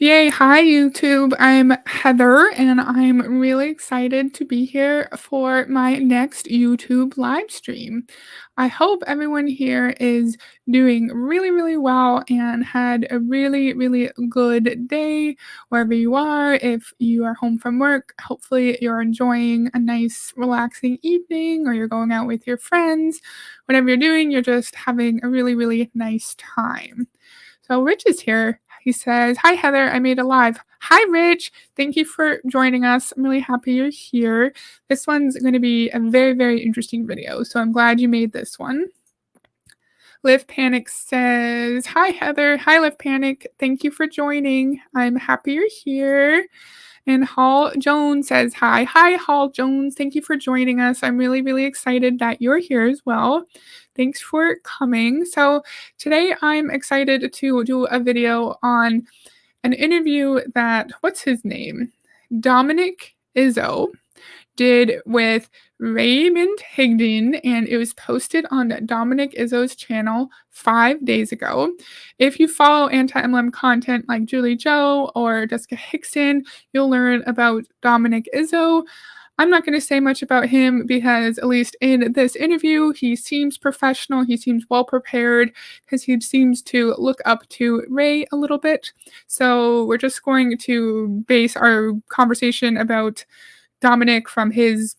Yay, hi YouTube. I'm Heather and I'm really excited to be here for my next YouTube live stream. I hope everyone here is doing really, really well and had a really, really good day wherever you are. If you are home from work, hopefully you're enjoying a nice, relaxing evening or you're going out with your friends. Whatever you're doing, you're just having a really, really nice time. So Rich is here. He says, "Hi Heather, I made a live." Hi Rich, thank you for joining us. I'm really happy you're here. This one's going to be a very, very interesting video, so I'm glad you made this one. Live Panic says, "Hi Heather, hi Live Panic. Thank you for joining. I'm happy you're here." And Hall Jones says, "Hi, hi Hall Jones. Thank you for joining us. I'm really, really excited that you're here as well. Thanks for coming." So today I'm excited to do a video on an interview that, what's his name? Dominic Izzo did with Raymond Higdon, and it was posted on Dominic Izzo's channel 5 days ago. If you follow anti-MLM content like Julie Joe or Jessica Hickson, you'll learn about Dominic Izzo. I'm not going to say much about him because, at least in this interview, he seems professional. He seems well prepared because he seems to look up to Ray a little bit. So, we're just going to base our conversation about Dominic from his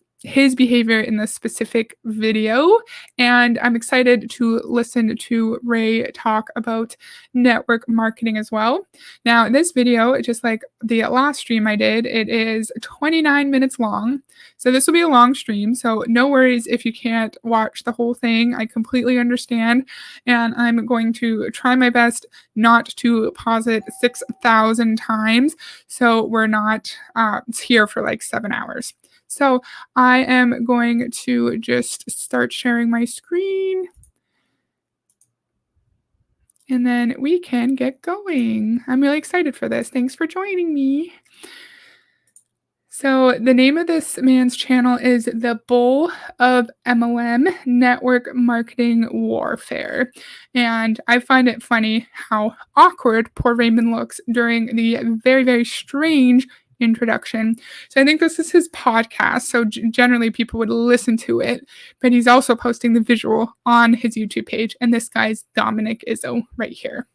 behavior in this specific video, and I'm excited to listen to Ray talk about network marketing as well. Now, this video, just like the last stream I did, it is 29 minutes long. So this will be a long stream, so no worries if you can't watch the whole thing. I completely understand, and I'm going to try my best not to pause it 6,000 times so we're not here for like 7 hours. So I am going to just start sharing my screen and then we can get going. I'm really excited for this. Thanks for joining me. So the name of this man's channel is The Bull of MLM Network Marketing Warfare. And I find it funny how awkward poor Raymond looks during the very, very strange introduction. So I think this is his podcast. So generally people would listen to it, but he's also posting the visual on his YouTube page. And this guy's Dominic Izzo right here.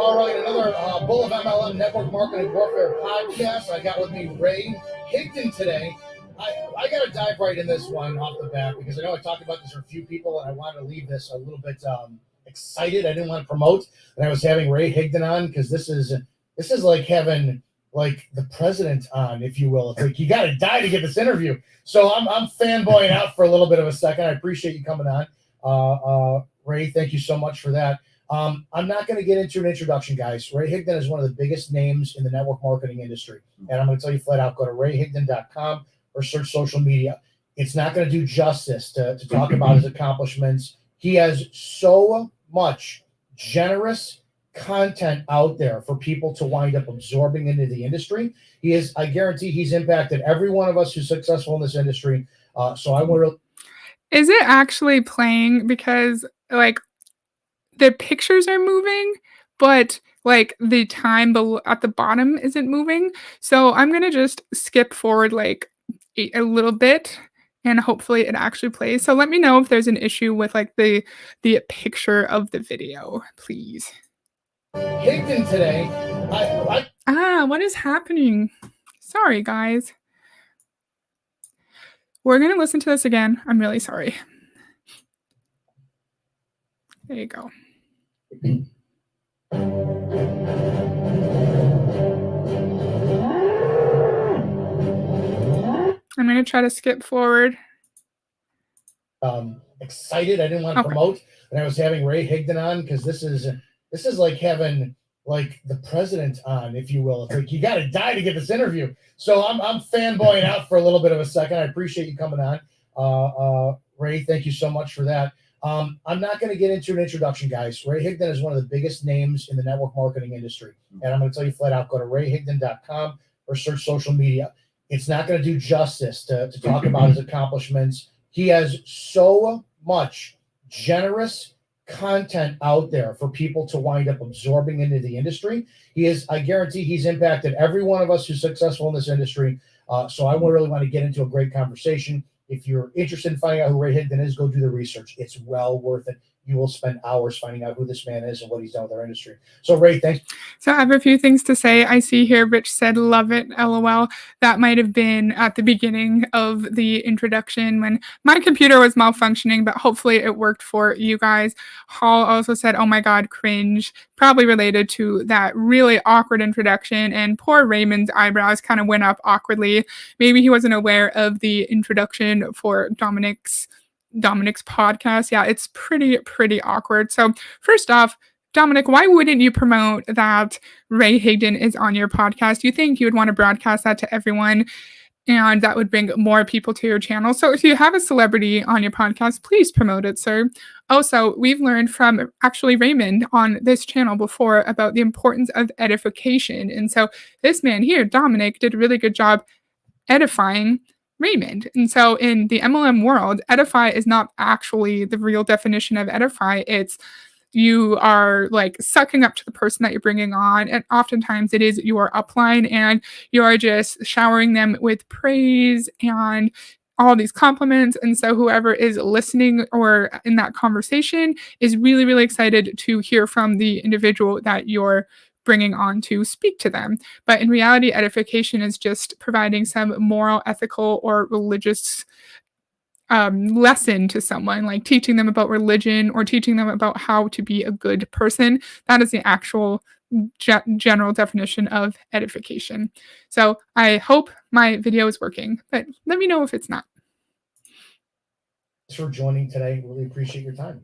All right, another Bull of MLM Network Marketing Warfare podcast. I got with me Ray Higdon today. I got to dive right in this one off the bat because I know I talked about this for a few people and I wanted to leave this a little bit excited. I didn't want to promote that I was having Ray Higdon on because this is like having like the president on, if you will. It's like you got to die to get this interview. So I'm fanboying out for a little bit of a second. I appreciate you coming on. Ray, thank you so much for that. I'm not going to get into an introduction, guys. Ray Higdon is one of the biggest names in the network marketing industry. And I'm going to tell you flat out, go to rayhigdon.com or search social media. It's not going to do justice to talk about his accomplishments. He has so much generous content out there for people to wind up absorbing into the industry. I guarantee he's impacted every one of us who's successful in this industry. So I want to... Is it actually playing? Because like the pictures are moving, but like the time at the bottom isn't moving. So I'm gonna just skip forward like a little bit and hopefully it actually plays. So let me know if there's an issue with like the picture of the video, please. Higdon today. What is happening? Sorry, guys. We're gonna listen to this again. I'm really sorry. There you go. I'm going to try to skip forward. Excited. I didn't want to promote that I was having Ray Higdon on because this is like having like the president on, if you will. It's like you got to die to get this interview. So I'm fanboying out for a little bit of a second. I appreciate you coming on. Ray, thank you so much for that. I'm not going to get into an introduction, guys. Ray Higdon is one of the biggest names in the network marketing industry. And I'm going to tell you flat out, go to rayhigdon.com or search social media, it's not going to do justice to talk about his accomplishments. He has so much generous content out there for people to wind up absorbing into the industry. I guarantee he's impacted every one of us who's successful in this industry. So I really want to get into a great conversation. If you're interested in finding out who Ray Higdon is, go do the research. It's well worth it. You will spend hours finding out who this man is and what he's done with our industry. So, Ray, thanks. So I have a few things to say. I see here Rich said, love it, LOL. That might have been at the beginning of the introduction when my computer was malfunctioning, but hopefully it worked for you guys. Hall also said, oh my God, cringe, probably related to that really awkward introduction. And poor Raymond's eyebrows kind of went up awkwardly. Maybe he wasn't aware of the introduction for Dominic's podcast. Yeah, it's pretty awkward. So first off, Dominic, why wouldn't you promote that Ray Higdon is on your podcast? You think you would want to broadcast that to everyone, and that would bring more people to your channel. So if you have a celebrity on your podcast, please promote it, sir. Also, we've learned from actually Raymond on this channel before about the importance of edification. And so this man here, Dominic, did a really good job edifying Raymond. And so in the MLM world, edify is not actually the real definition of edify. It's you are like sucking up to the person that you're bringing on. And oftentimes it is your upline and you are just showering them with praise and all these compliments. And so whoever is listening or in that conversation is really excited to hear from the individual that you're bringing on to speak to them. But in reality, edification is just providing some moral, ethical, or religious lesson to someone, like teaching them about religion or teaching them about how to be a good person. That is the actual general definition of edification. So I hope my video is working, but let me know if it's not. Thanks for joining today. Really appreciate your time.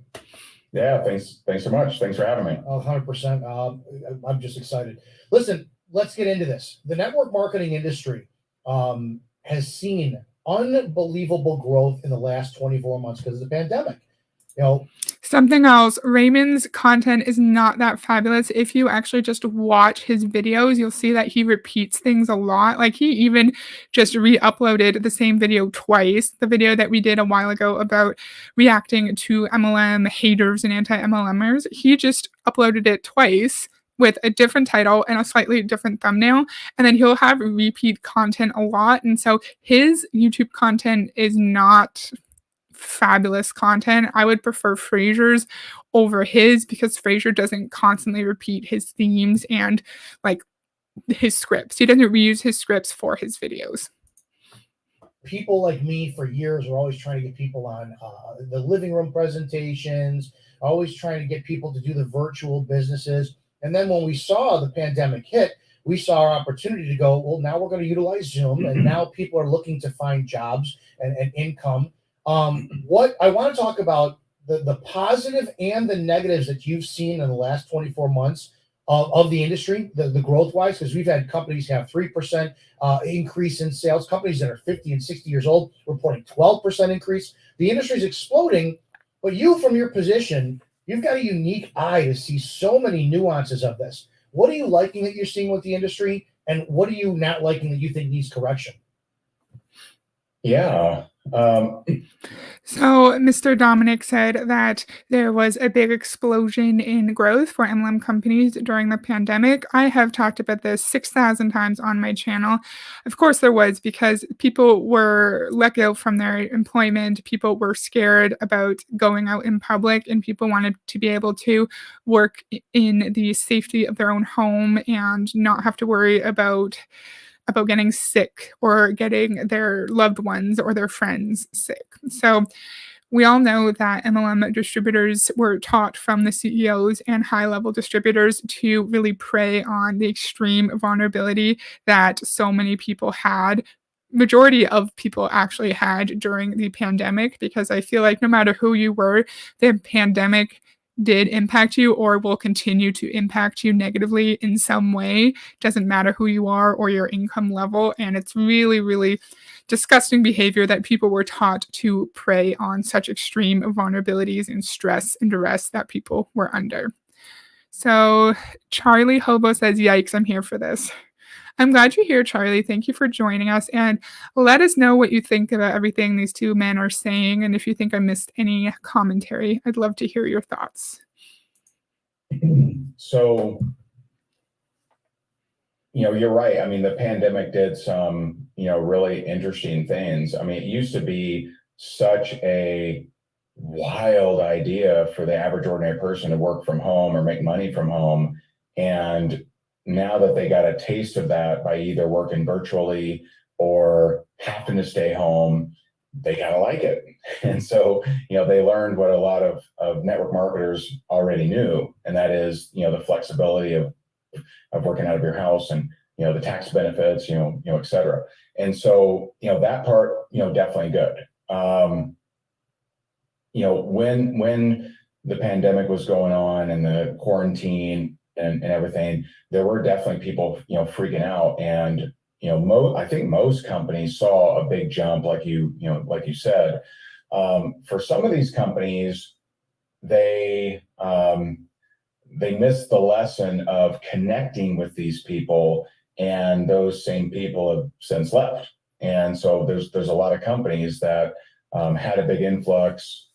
Yeah, thanks so much. Thanks for having me. 100%. I'm just excited. Listen, let's get into this. The network marketing industry has seen unbelievable growth in the last 24 months because of the pandemic. Something else, Raymond's content is not that fabulous. If you actually just watch his videos, you'll see that he repeats things a lot. Like he even just re-uploaded the same video twice. The video that we did a while ago about reacting to MLM haters and anti-MLMers, he just uploaded it twice with a different title and a slightly different thumbnail. And then he'll have repeat content a lot. And so his YouTube content is not fabulous content. I would prefer Fraser's over his because Fraser doesn't constantly repeat his themes and like his scripts. He doesn't reuse his scripts for his videos. People like me for years are always trying to get people on the living room presentations, always trying to get people to do the virtual businesses. And then when we saw the pandemic hit, we saw our opportunity to go, well, now we're going to utilize Zoom. And now people are looking to find jobs and income. What I want to talk about the positive and the negatives that you've seen in the last 24 months of the industry, the growth wise, because we've had companies have 3% increase in sales, companies that are 50 and 60 years old reporting 12% increase. The industry is exploding, but you, from your position, you've got a unique eye to see so many nuances of this. What are you liking that you're seeing with the industry, and what are you not liking that you think needs correction? Yeah. So Mr. Dominic said that there was a big explosion in growth for MLM companies during the pandemic. I have talked about this 6,000 times on my channel. Of course there was, because people were let go from their employment. People were scared about going out in public, and people wanted to be able to work in the safety of their own home and not have to worry about getting sick or getting their loved ones or their friends sick. So we all know that MLM distributors were taught from the CEOs and high-level distributors to really prey on the extreme vulnerability that so many people had. Majority of people actually had during the pandemic, because I feel like no matter who you were, the pandemic did impact you or will continue to impact you negatively in some way. Doesn't matter who you are or your income level. And it's really disgusting behavior that people were taught to prey on such extreme vulnerabilities and stress and duress that people were under. So Charlie Hobo says, yikes, I'm here for this. I'm glad you're here, Charlie. Thank you for joining us, and let us know what you think about everything these two men are saying, and if you think I missed any commentary. I'd love to hear your thoughts. So, you're right. I mean, the pandemic did some, really interesting things. I mean, it used to be such a wild idea for the average ordinary person to work from home or make money from home. And now that they got a taste of that by either working virtually or having to stay home, they kind of like it. And so, they learned what a lot of network marketers already knew, and that is, the flexibility of working out of your house and, the tax benefits, et cetera. And so, that part, definitely good. When the pandemic was going on and the quarantine and everything, there were definitely people, freaking out. And, I think most companies saw a big jump, like you said. For some of these companies, they missed the lesson of connecting with these people, and those same people have since left. And so there's a lot of companies that had a big influx.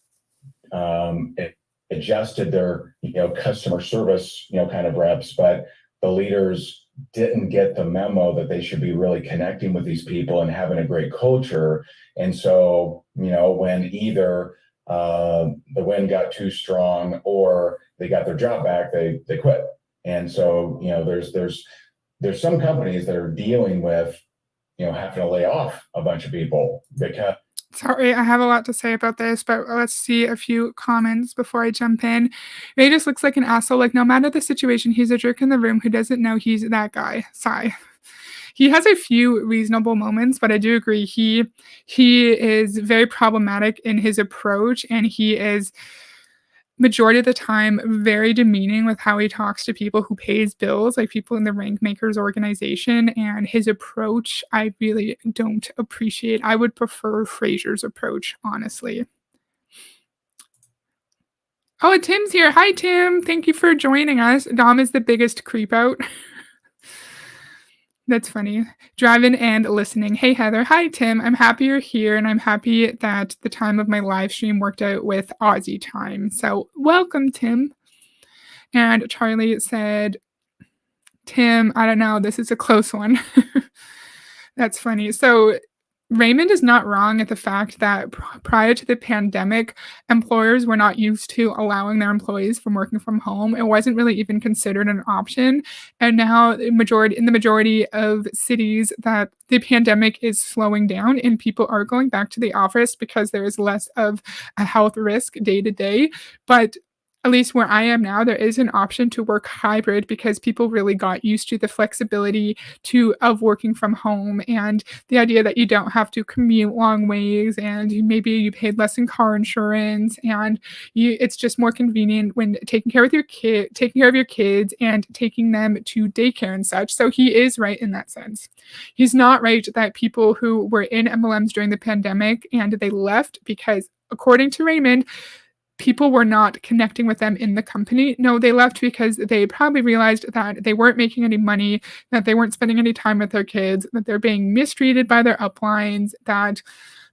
It adjusted their customer service kind of reps, but the leaders didn't get the memo that they should be really connecting with these people and having a great culture. And so when either the wind got too strong or they got their job back, they quit. And so there's some companies that are dealing with having to lay off a bunch of people because Sorry, I have a lot to say about this, but let's see a few comments before I jump in. Ray just looks like an asshole. Like, no matter the situation, he's a jerk in the room who doesn't know he's that guy. Sigh. He has a few reasonable moments, but I do agree he is very problematic in his approach, and he is majority of the time very demeaning with how he talks to people who pays bills, like people in the rank makers organization, and his approach I really don't appreciate. I would prefer Fraser's approach, honestly. Oh, Tim's here. Hi, Tim. Thank you for joining us. Dom is the biggest creep out. That's funny. Driving and listening. Hey, Heather. Hi, Tim. I'm happy you're here, and I'm happy that the time of my live stream worked out with Aussie time. So, welcome, Tim. And Charlie said, Tim, I don't know. This is a close one. That's funny. So, Raymond is not wrong at the fact that prior to the pandemic, employers were not used to allowing their employees from working from home. It wasn't really even considered an option. And now in the majority of cities that the pandemic is slowing down and people are going back to the office because there is less of a health risk day to day. But at least where I am now, there is an option to work hybrid because people really got used to the flexibility of working from home, and the idea that you don't have to commute long ways, and maybe you paid less in car insurance, and it's just more convenient when taking care of your kids and taking them to daycare and such. So he is right in that sense. He's not right that people who were in MLMs during the pandemic and they left because, according to Raymond, people were not connecting with them in the company. No, they left because they probably realized that they weren't making any money, that they weren't spending any time with their kids, that they're being mistreated by their uplines, that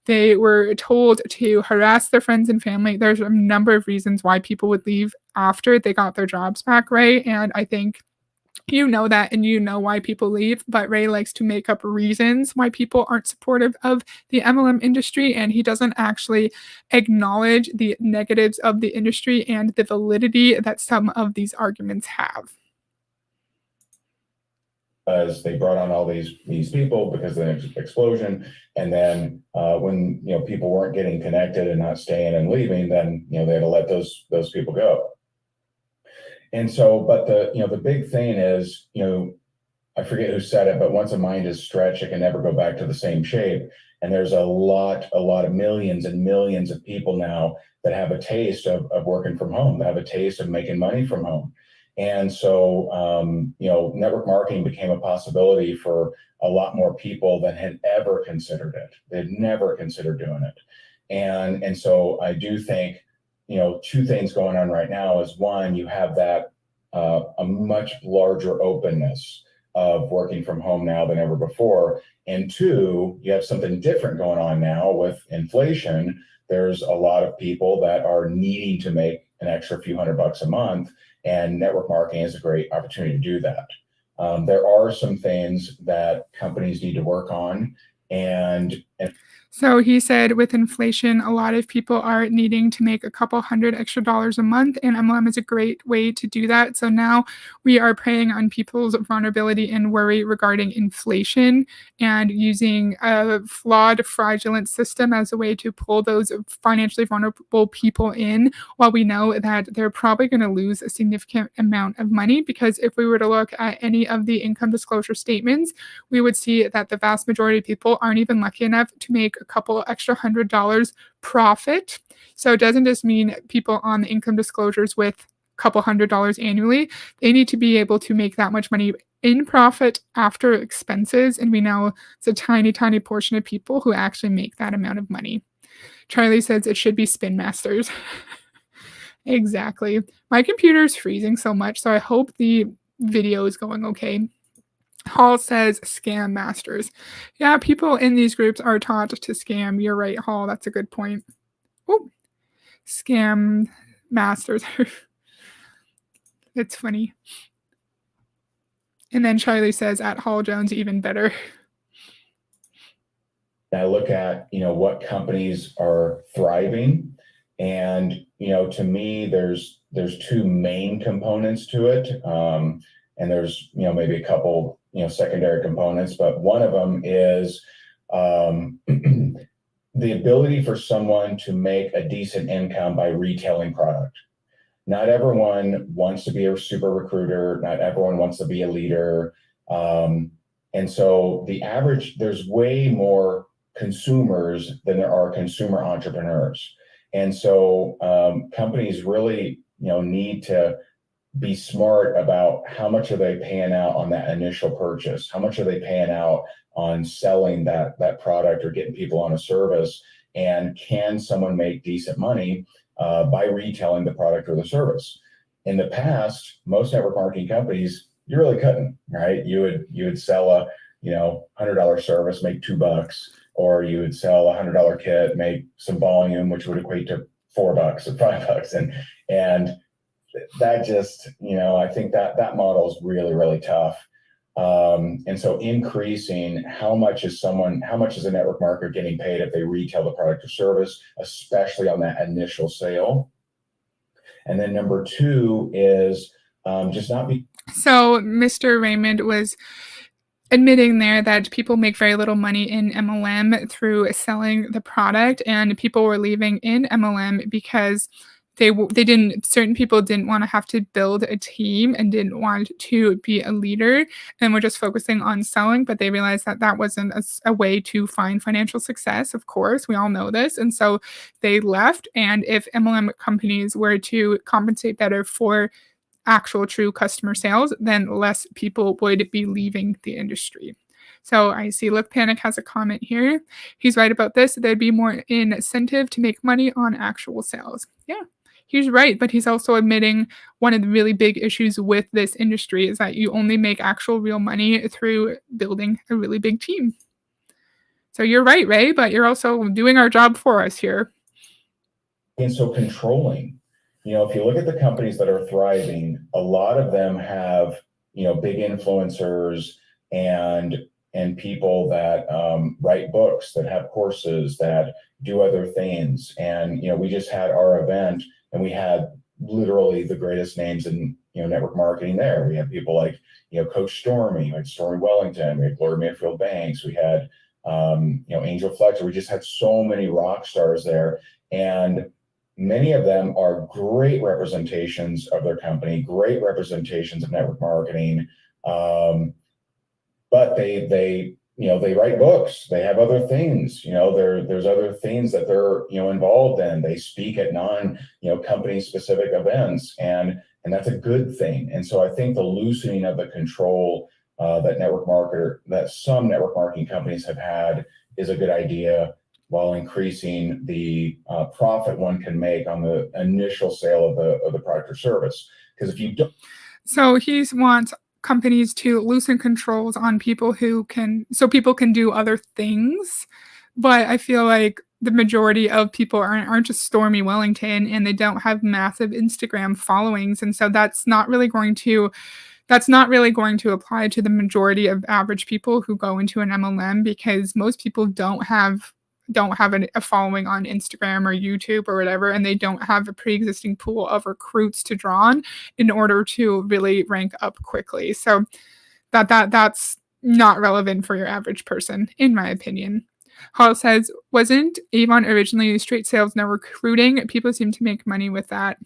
they were told to harass their friends and family. There's a number of reasons why people would leave after they got their jobs back, right? And I think you know that, and you know why people leave, but Ray likes to make up reasons why people aren't supportive of the MLM industry, and he doesn't actually acknowledge the negatives of the industry and the validity that some of these arguments have. As they brought on all these people because of the explosion, and then when people weren't getting connected and not staying and leaving, then they had to let those people go. And so, but the big thing is, I forget who said it, but once a mind is stretched, it can never go back to the same shape. And there's a lot of millions and millions of people now that have a taste of working from home, that have a taste of making money from home. And so, network marketing became a possibility for a lot more people than had ever considered it. They'd never considered doing it. And so I do think, two things going on right now is, one, you have that a much larger openness of working from home now than ever before. And two, you have something different going on now with inflation. There's a lot of people that are needing to make an extra few $100 a month, and network marketing is a great opportunity to do that. There are some things that companies need to work on, and so he said with inflation, a lot of people are needing to make a couple hundred extra dollars a month, and MLM is a great way to do that. So now we are preying on people's vulnerability and worry regarding inflation and using a flawed, fraudulent system as a way to pull those financially vulnerable people in, while we know that they're probably going to lose a significant amount of money. Because if we were to look at any of the income disclosure statements, we would see that the vast majority of people aren't even lucky enough to make a couple extra $100 profit. So it doesn't just mean people on the income disclosures with a couple $100 annually. They need to be able to make that much money in profit after expenses. And we know it's a tiny, tiny portion of people who actually make that amount of money. Charlie says it should be Spin Masters. Exactly. My computer is freezing so much, so I hope the video is going okay. Hall says scam masters. Yeah, people in these groups are taught to scam. You're right, Hall. That's a good point. Oh, scam masters. It's funny. And then Charlie says at Hall Jones, even better. I look at, what companies are thriving. And, to me, there's two main components to it. And there's, maybe a couple, secondary components, but one of them is the ability for someone to make a decent income by retailing product. Not everyone wants to be a super recruiter. Not everyone wants to be a leader. And so there's way more consumers than there are consumer entrepreneurs. And so companies really, need to be smart about how much are they paying out on that initial purchase? How much are they paying out on selling that product or getting people on a service? And can someone make decent money by retailing the product or the service? In the past, most network marketing companies, you really couldn't, right? You would sell a $100 service, make $2, or you would sell a $100 kit, make some volume, which would equate to $4 or $5, and that just, I think that model is really, really tough. And so increasing how much is a network marketer getting paid if they retail the product or service, especially on that initial sale. And then number two is just not be. So Mr. Raymond was admitting there that people make very little money in MLM through selling the product, and people were leaving in MLM because certain people didn't want to have to build a team and didn't want to be a leader and were just focusing on selling, but they realized that that wasn't a way to find financial success. Of course, we all know this. And so they left. And if MLM companies were to compensate better for actual true customer sales, then less people would be leaving the industry. So I see Live Panic has a comment here. He's right about this. There'd be more incentive to make money on actual sales. Yeah, he's right. But he's also admitting one of the really big issues with this industry is that you only make actual real money through building a really big team. So you're right, Ray, but you're also doing our job for us here. And so controlling. If you look at the companies that are thriving, a lot of them have, big influencers and people that write books, that have courses, that do other things. And, we just had our event and we had literally the greatest names in, network marketing there. We had people like, Coach Stormy, like Stormy Wellington, we had Gloria Mayfield Banks, we had, Angel Fletcher. We just had so many rock stars there. And many of them are great representations of their company, great representations of network marketing, but they write books. They have other things. There's other things that they're involved in. They speak at company specific events, and that's a good thing. And so I think the loosening of the control that some network marketing companies have had is a good idea, while increasing the profit one can make on the initial sale of the product or service. Because if you don't. So he wants companies to loosen controls on people so people can do other things. But I feel like the majority of people aren't just Stormy Wellington, and they don't have massive Instagram followings. And so that's not really going to apply to the majority of average people who go into an MLM, because most people don't have a following on Instagram or YouTube or whatever, and they don't have a pre-existing pool of recruits to draw on in order to really rank up quickly. So that's not relevant for your average person, in my opinion. Hall says, wasn't Avon originally straight sales, no recruiting? People seem to make money with that.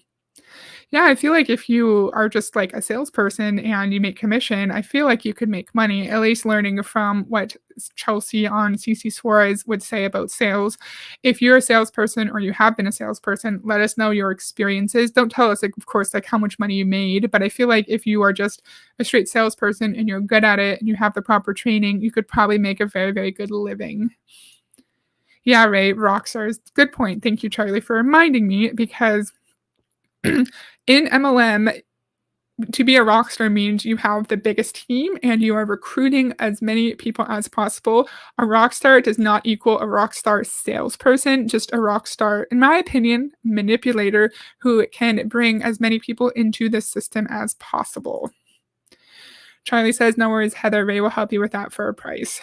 Yeah, I feel like if you are just like a salesperson and you make commission, I feel like you could make money, at least learning from what Chelsea on CC Suarez would say about sales. If you're a salesperson or you have been a salesperson, let us know your experiences. Don't tell us, like, of course, like how much money you made, but I feel like if you are just a straight salesperson and you're good at it and you have the proper training, you could probably make a very, very good living. Yeah, right. Rock stars. Good point. Thank you, Charlie, for reminding me, because in MLM, to be a rock star means you have the biggest team and you are recruiting as many people as possible. A rock star does not equal a rock star salesperson, just a rock star, in my opinion, manipulator who can bring as many people into the system as possible. Charlie says, no worries, Heather. Ray will help you with that for a price.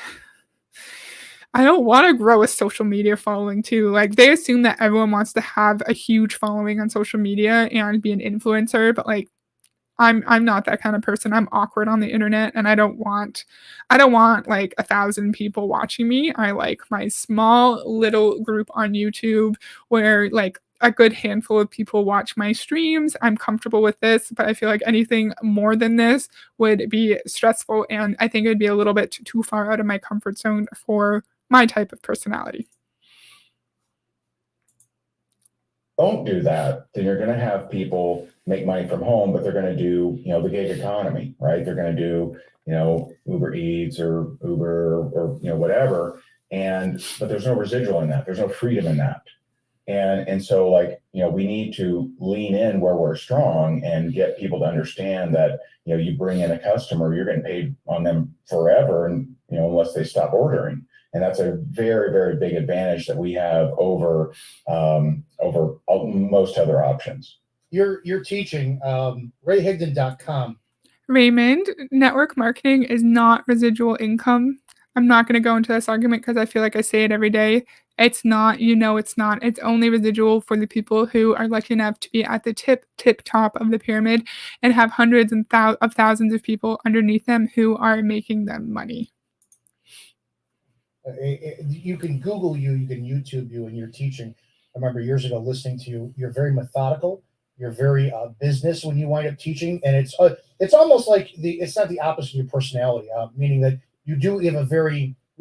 I don't want to grow a social media following too. Like, they assume that everyone wants to have a huge following on social media and be an influencer, but like, I'm not that kind of person. I'm awkward on the internet, and I don't want like 1,000 people watching me. I like my small little group on YouTube where like a good handful of people watch my streams. I'm comfortable with this, but I feel like anything more than this would be stressful, and I think it would be a little bit too far out of my comfort zone for my type of personality. Don't do that, then you're going to have people make money from home, but they're going to do, the gig economy, right? They're going to do, Uber Eats or Uber or, whatever. But there's no residual in that. There's no freedom in that. And so like, we need to lean in where we're strong and get people to understand that, you bring in a customer, you're getting paid on them forever, and, unless they stop ordering. And that's a very, very big advantage that we have over most other options. You're teaching rayhigdon.com. Raymond, network marketing is not residual income. I'm not going to go into this argument because I feel like I say it every day. It's not, it's not. It's only residual for the people who are lucky enough to be at the tip top of the pyramid and have hundreds and of thousands of people underneath them who are making them money. You can Google you can YouTube you, and you're teaching. I remember years ago listening to you. You're very methodical. You're very business when you wind up teaching, and it's almost like it's not the opposite of your personality, meaning that you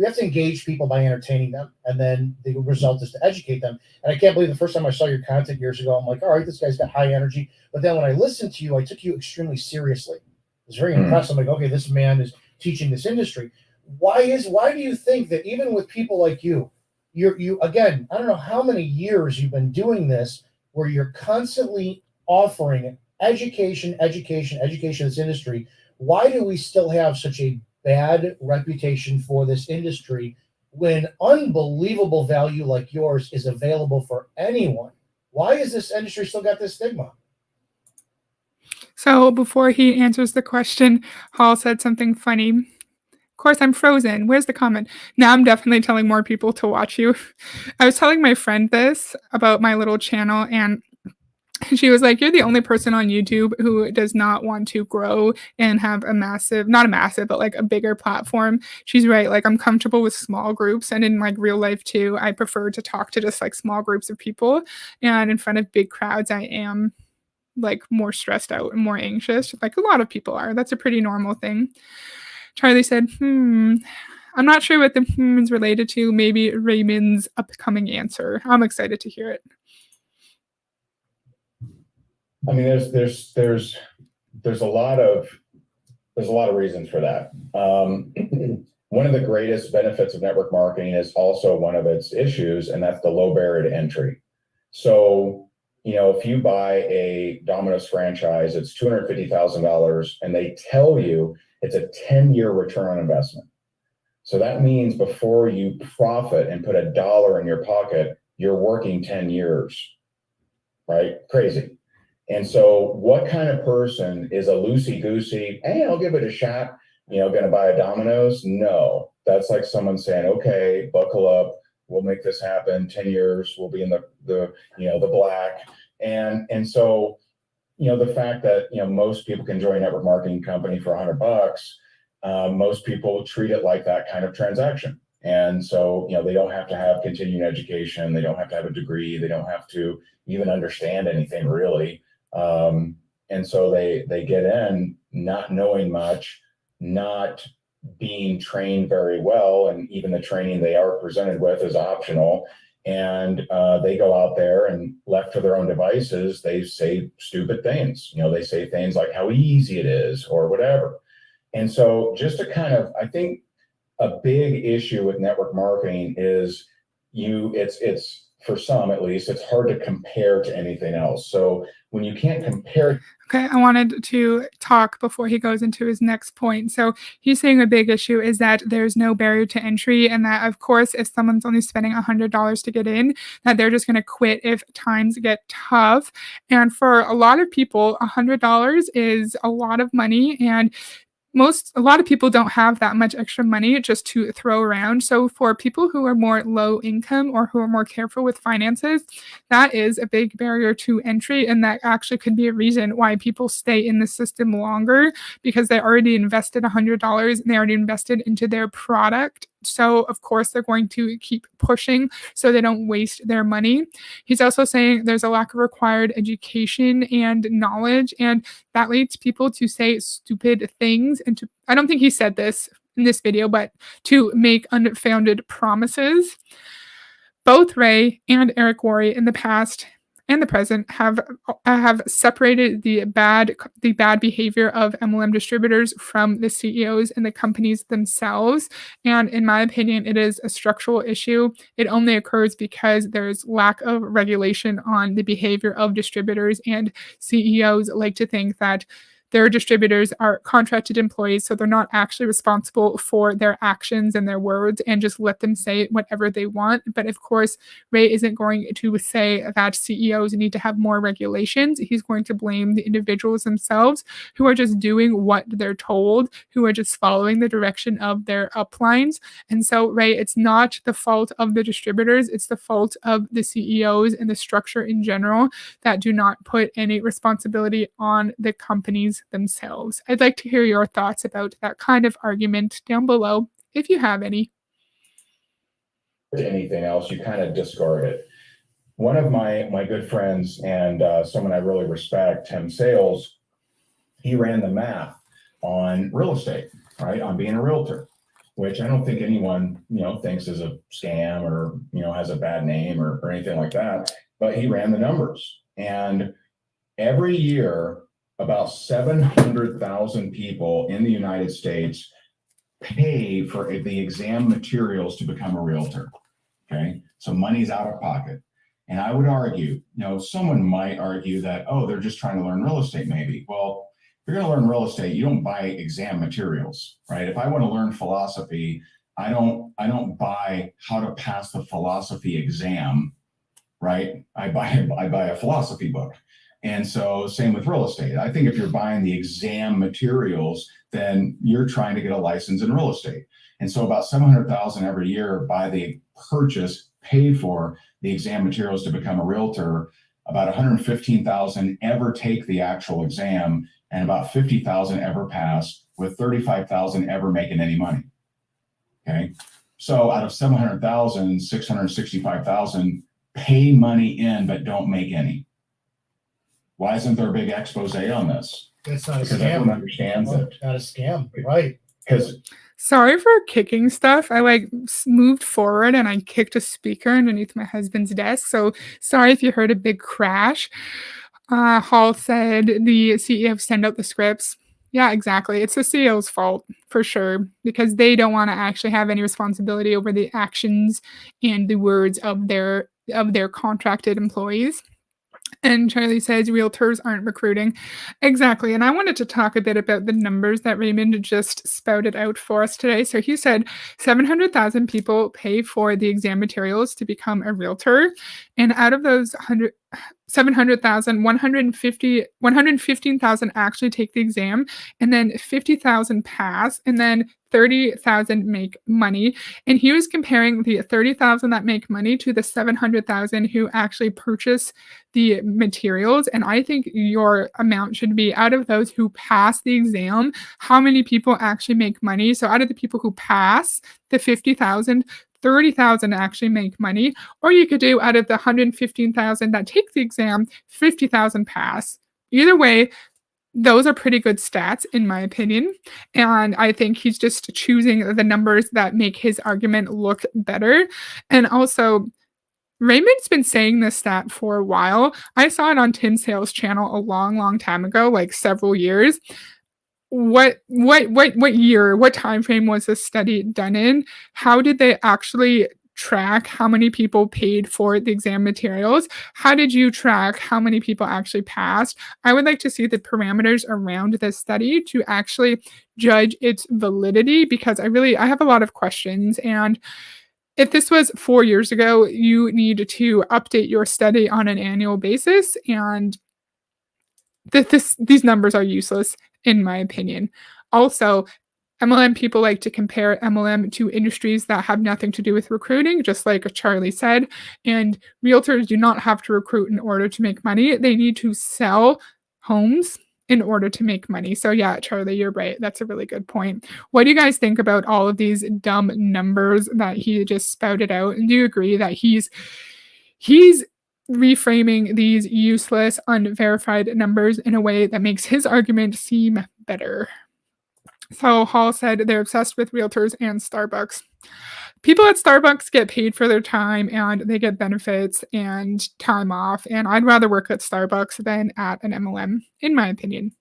have to engage people by entertaining them, and then the result is to educate them. And I can't believe the first time I saw your content years ago, I'm like, all right, this guy's got high energy. But then when I listened to you, I took you extremely seriously. I was very impressed. I'm like, okay, this man is teaching this industry. Why do you think that even with people like you again, I don't know how many years you've been doing this, where you're constantly offering education in this industry? Why do we still have such a bad reputation for this industry when unbelievable value like yours is available for anyone? Why is this industry still got this stigma? So before he answers the question, Hall said something funny. Of course, I'm frozen. Where's the comment? Now I'm definitely telling more people to watch you. I was telling my friend this about my little channel, and she was like, you're the only person on YouTube who does not want to grow and have not a massive, but like a bigger platform. She's right. Like, I'm comfortable with small groups, and in like real life too, I prefer to talk to just like small groups of people, and in front of big crowds, I am like more stressed out and more anxious, like a lot of people are. That's a pretty normal thing. Charlie said, I'm not sure what the is related to. Maybe Raymond's upcoming answer. I'm excited to hear it. I mean, there's a lot of reasons for that. One of the greatest benefits of network marketing is also one of its issues, and that's the low barrier to entry. So, if you buy a Domino's franchise, it's $250,000, and they tell you it's a 10-year return on investment. So that means before you profit and put a dollar in your pocket, you're working 10 years, right? Crazy. And so what kind of person is a loosey-goosey, hey, I'll give it a shot, going to buy a Domino's? No, that's like someone saying, okay, buckle up, we'll make this happen. 10 years, we'll be in the black. And so, the fact that, most people can join a network marketing company for $100, most people treat it like that kind of transaction. And so, they don't have to have continuing education. They don't have to have a degree. They don't have to even understand anything really. And so they get in not knowing much, not being trained very well. And even the training they are presented with is optional. And they go out there and left to their own devices, they say stupid things. They say things like how easy it is or whatever. And so just to kind of, I think a big issue with network marketing is it's for some at least, it's hard to compare to anything else. So when you can't compare. Okay, I wanted to talk before he goes into his next point. So he's saying a big issue is that there's no barrier to entry, and that, of course, if someone's only spending $100 to get in, that they're just going to quit if times get tough. And for a lot of people, $100 is a lot of money, and a lot of people don't have that much extra money just to throw around. So for people who are more low income or who are more careful with finances, that is a big barrier to entry. And that actually could be a reason why people stay in the system longer, because they already invested $100 and they already invested into their product. So of course they're going to keep pushing so they don't waste their money. He's also saying there's a lack of required education and knowledge, and that leads people to say stupid things and to, I don't think he said this in this video, but to make unfounded promises. Both Ray and Eric Worre in the past and the present have separated the bad behavior of MLM distributors from the CEOs and the companies themselves. And in my opinion, it is a structural issue. It only occurs because there's lack of regulation on the behavior of distributors, and CEOs like to think that their distributors are contracted employees, so they're not actually responsible for their actions and their words, and just let them say whatever they want. But of course, Ray isn't going to say that CEOs need to have more regulations. He's going to blame the individuals themselves who are just doing what they're told, who are just following the direction of their uplines. And so, Ray, it's not the fault of the distributors, it's the fault of the CEOs and the structure in general that do not put any responsibility on the companies themselves. I'd like to hear your thoughts about that kind of argument down below, if you have any. Anything else, you kind of discard it. One of my good friends and someone I really respect, Tim Sales, he ran the math on real estate, right? On being a realtor, which I don't think anyone, thinks is a scam or, has a bad name or anything like that. But he ran the numbers. And every year, about 700,000 people in the United States pay for the exam materials to become a realtor. Okay. So money's out of pocket. And I would argue, someone might argue that, oh, they're just trying to learn real estate, maybe. Well, if you're going to learn real estate, you don't buy exam materials, right? If I want to learn philosophy, I don't buy how to pass the philosophy exam, right? I buy a philosophy book. And so same with real estate. I think if you're buying the exam materials, then you're trying to get a license in real estate. And so about 700,000 every year buy the purchase, pay for the exam materials to become a realtor. About 115,000 ever take the actual exam, and about 50,000 ever pass, with 35,000 ever making any money. Okay. So out of 700,000, 665,000 pay money in, but don't make any. Why isn't there a big expose on this? It's not a Because scam. everyone understands it. Not a scam, right? Because Sorry for kicking stuff. I moved forward and I kicked a speaker underneath my husband's desk. So sorry if you heard a big crash. Hall said the CEO send out the scripts. Yeah, exactly. It's the CEO's fault for sure, because they don't want to actually have any responsibility over the actions and the words of their contracted employees. And Charlie says realtors aren't recruiting. Exactly. And I wanted to talk a bit about the numbers that Raymond just spouted out for us today. So he said 700,000 people pay for the exam materials to become a realtor. And out of those 700,000, 115,000 actually take the exam, and then 50,000 pass, and then 30,000 make money. And he was comparing the 30,000 that make money to the 700,000 who actually purchase the materials. And I think your amount should be out of those who pass the exam, how many people actually make money. So out of the people who pass the 50,000, 30,000 actually make money. Or you could do out of the 115,000 that take the exam, 50,000 pass. Either way, those are pretty good stats, in my opinion. And I think he's just choosing the numbers that make his argument look better. And also, Raymond's been saying this stat for a while. I saw it on Tim Sale's channel a long, long time ago, like several years. What year, what time frame was this study done in? How did they actually track how many people paid for the exam materials? How did you track how many people actually passed? I would like to see the parameters around this study to actually judge its validity, because I have a lot of questions. And if this was 4 years ago, you need to update your study on an annual basis, and these numbers are useless, in my opinion. Also, MLM people like to compare MLM to industries that have nothing to do with recruiting, just like Charlie said. And realtors do not have to recruit in order to make money. They need to sell homes in order to make money. So yeah, Charlie, you're right. That's a really good point. What do you guys think about all of these dumb numbers that he just spouted out? And do you agree that he's reframing these useless, unverified numbers in a way that makes his argument seem better? So Hall said they're obsessed with realtors and Starbucks. People at Starbucks get paid for their time and they get benefits and time off. And I'd rather work at Starbucks than at an MLM, in my opinion.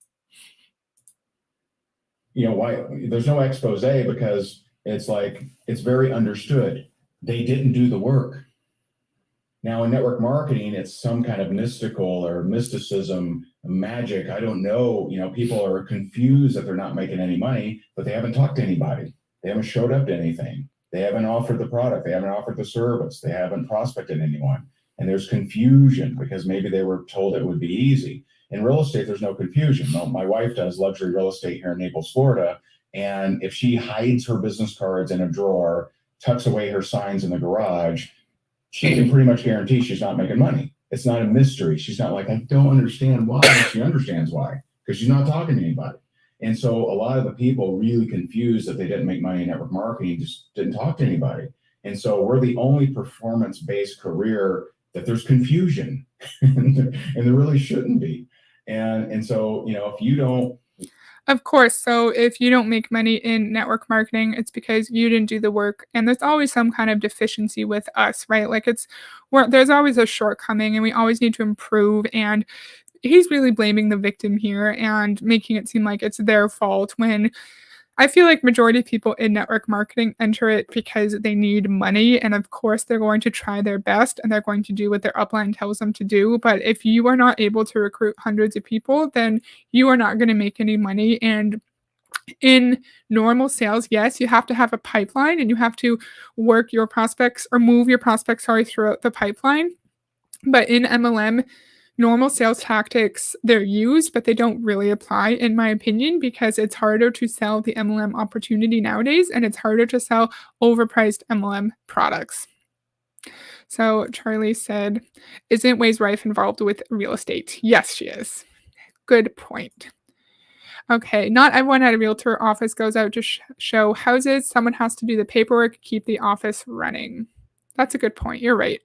Why there's no expose, because it's like, it's very understood. They didn't do the work. Now in network marketing, it's some kind of mystical or mysticism, magic. I don't know. People are confused that they're not making any money, but they haven't talked to anybody. They haven't showed up to anything. They haven't offered the product. They haven't offered the service. They haven't prospected anyone. And there's confusion because maybe they were told it would be easy. In real estate, there's no confusion. No, my wife does luxury real estate here in Naples, Florida. And if she hides her business cards in a drawer, tucks away her signs in the garage, she can pretty much guarantee she's not making money. It's not a mystery. She's not like, I don't understand why. She understands why, because she's not talking to anybody. And so a lot of the people really confused that they didn't make money in network marketing, just didn't talk to anybody. And so we're the only performance-based career that there's confusion and there really shouldn't be. And so, if you don't. Of course. So if you don't make money in network marketing, it's because you didn't do the work. And there's always some kind of deficiency with us, right? Like there's always a shortcoming and we always need to improve. And he's really blaming the victim here and making it seem like it's their fault, when I feel like majority of people in network marketing enter it because they need money. And of course, they're going to try their best and they're going to do what their upline tells them to do. But if you are not able to recruit hundreds of people, then you are not going to make any money. And in normal sales, yes, you have to have a pipeline and you have to work your prospects or move your prospects, throughout the pipeline. But in MLM, normal sales tactics, they're used, but they don't really apply, in my opinion, because it's harder to sell the MLM opportunity nowadays, and it's harder to sell overpriced MLM products. So Charlie said, isn't Ways Rife involved with real estate? Yes, she is. Good point. Okay, not everyone at a realtor office goes out to show houses. Someone has to do the paperwork, keep the office running. That's a good point. You're right.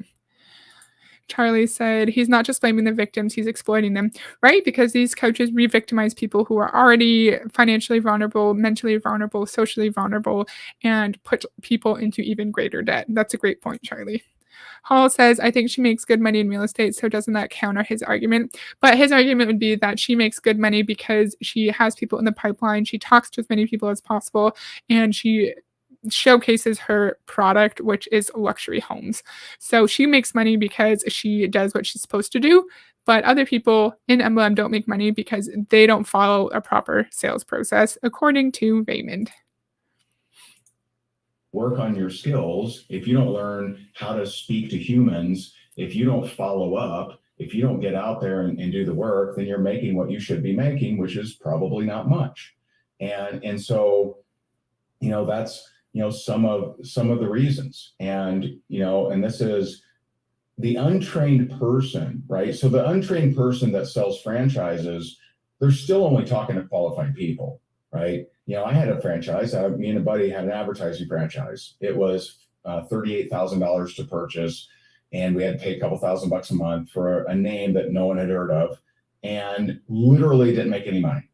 Charlie said he's not just blaming the victims, he's exploiting them, right? Because these coaches re-victimize people who are already financially vulnerable, mentally vulnerable, socially vulnerable, and put people into even greater debt. That's a great point, Charlie. Hall says, I think she makes good money in real estate, so doesn't that counter his argument? But his argument would be that she makes good money because she has people in the pipeline, she talks to as many people as possible, and she showcases her product, which is luxury homes. So she makes money because she does what she's supposed to do. But other people in MLM don't make money because they don't follow a proper sales process, according to Raymond. Work on your skills. If you don't learn how to speak to humans, if you don't follow up, if you don't get out there and do the work, then you're making what you should be making, which is probably not much. And so, that's, some of the reasons. And, and this is the untrained person, right? So the untrained person that sells franchises, they're still only talking to qualified people, right? I had a franchise. Me and a buddy had an advertising franchise. It was $38,000 to purchase, and we had to pay a couple $1,000 a month for a name that no one had heard of, and literally didn't make any money.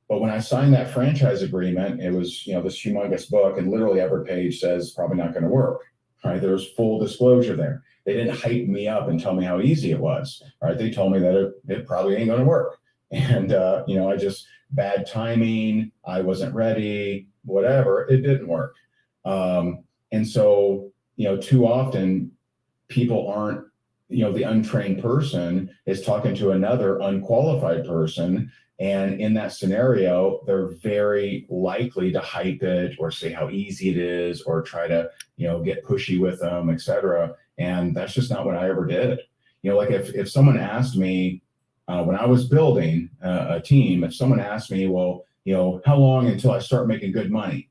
But when I signed that franchise agreement, it was this humongous book, and literally every page says probably not going to work. Right? There was full disclosure there. They didn't hype me up and tell me how easy it was. Right? They told me that it probably ain't going to work. And I just bad timing. I wasn't ready. Whatever. It didn't work. And so too often people aren't. The untrained person is talking to another unqualified person. And in that scenario, they're very likely to hype it or say how easy it is or try to, get pushy with them, et cetera. And that's just not what I ever did. Like if someone asked me when I was building a team, if someone asked me, well, how long until I start making good money?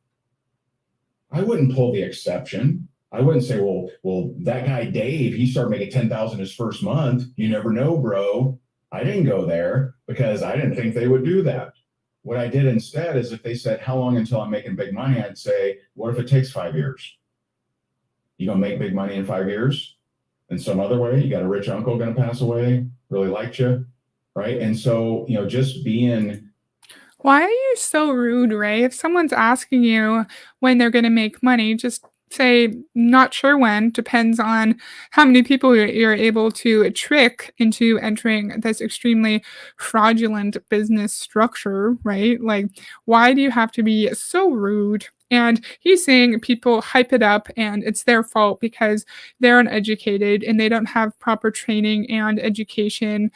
I wouldn't pull the exception. I wouldn't say, well, that guy, Dave, he started making 10,000 his first month. You never know, bro. I didn't go there because I didn't think they would do that. What I did instead is if they said, how long until I'm making big money? I'd say, what if it takes 5 years? You gonna make big money in 5 years? In some other way, you got a rich uncle gonna pass away, really liked you, right? And so, just being. Why are you so rude, Ray? If someone's asking you when they're going to make money, just say, not sure when, depends on how many people you're able to trick into entering this extremely fraudulent business structure, right? Like, why do you have to be so rude? And he's saying people hype it up and it's their fault because they're uneducated and they don't have proper training and education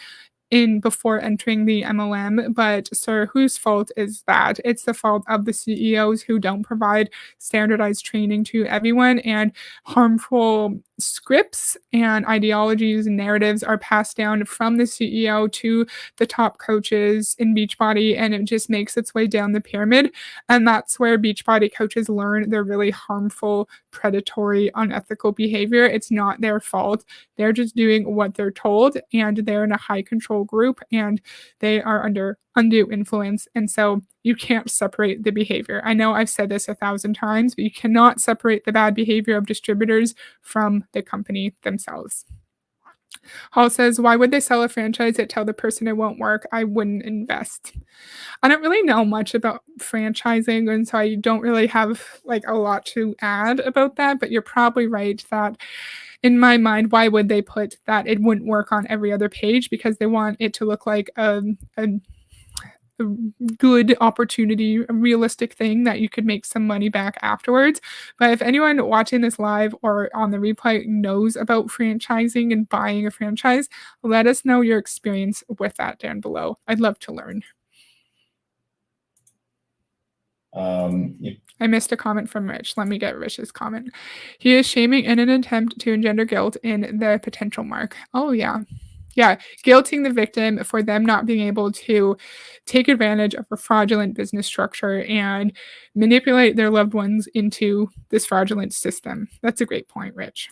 in before entering the MLM. But sir, whose fault is that? It's the fault of the CEOs who don't provide standardized training to everyone, and harmful scripts and ideologies and narratives are passed down from the CEO to the top coaches in Beachbody, and it just makes its way down the pyramid. And that's where Beachbody coaches learn their really harmful, predatory, unethical behavior. It's not their fault. They're just doing what they're told, and they're in a high control group and they are under undue influence. And so you can't separate the behavior. I know I've said this 1,000 times, but you cannot separate the bad behavior of distributors from the company themselves. Hall says, why would they sell a franchise that tell the person it won't work? I wouldn't invest. I don't really know much about franchising, and so I don't really have like a lot to add about that, but you're probably right that in my mind, why would they put that it wouldn't work on every other page? Because they want it to look like a good opportunity, a realistic thing that you could make some money back afterwards. But if anyone watching this live or on the replay knows about franchising and buying a franchise, let us know your experience with that down below. I'd love to learn. I missed a comment from Rich. Let me get Rich's comment. He is shaming in an attempt to engender guilt in the potential mark. Oh, yeah. Yeah, guilting the victim for them not being able to take advantage of a fraudulent business structure and manipulate their loved ones into this fraudulent system. That's a great point, Rich.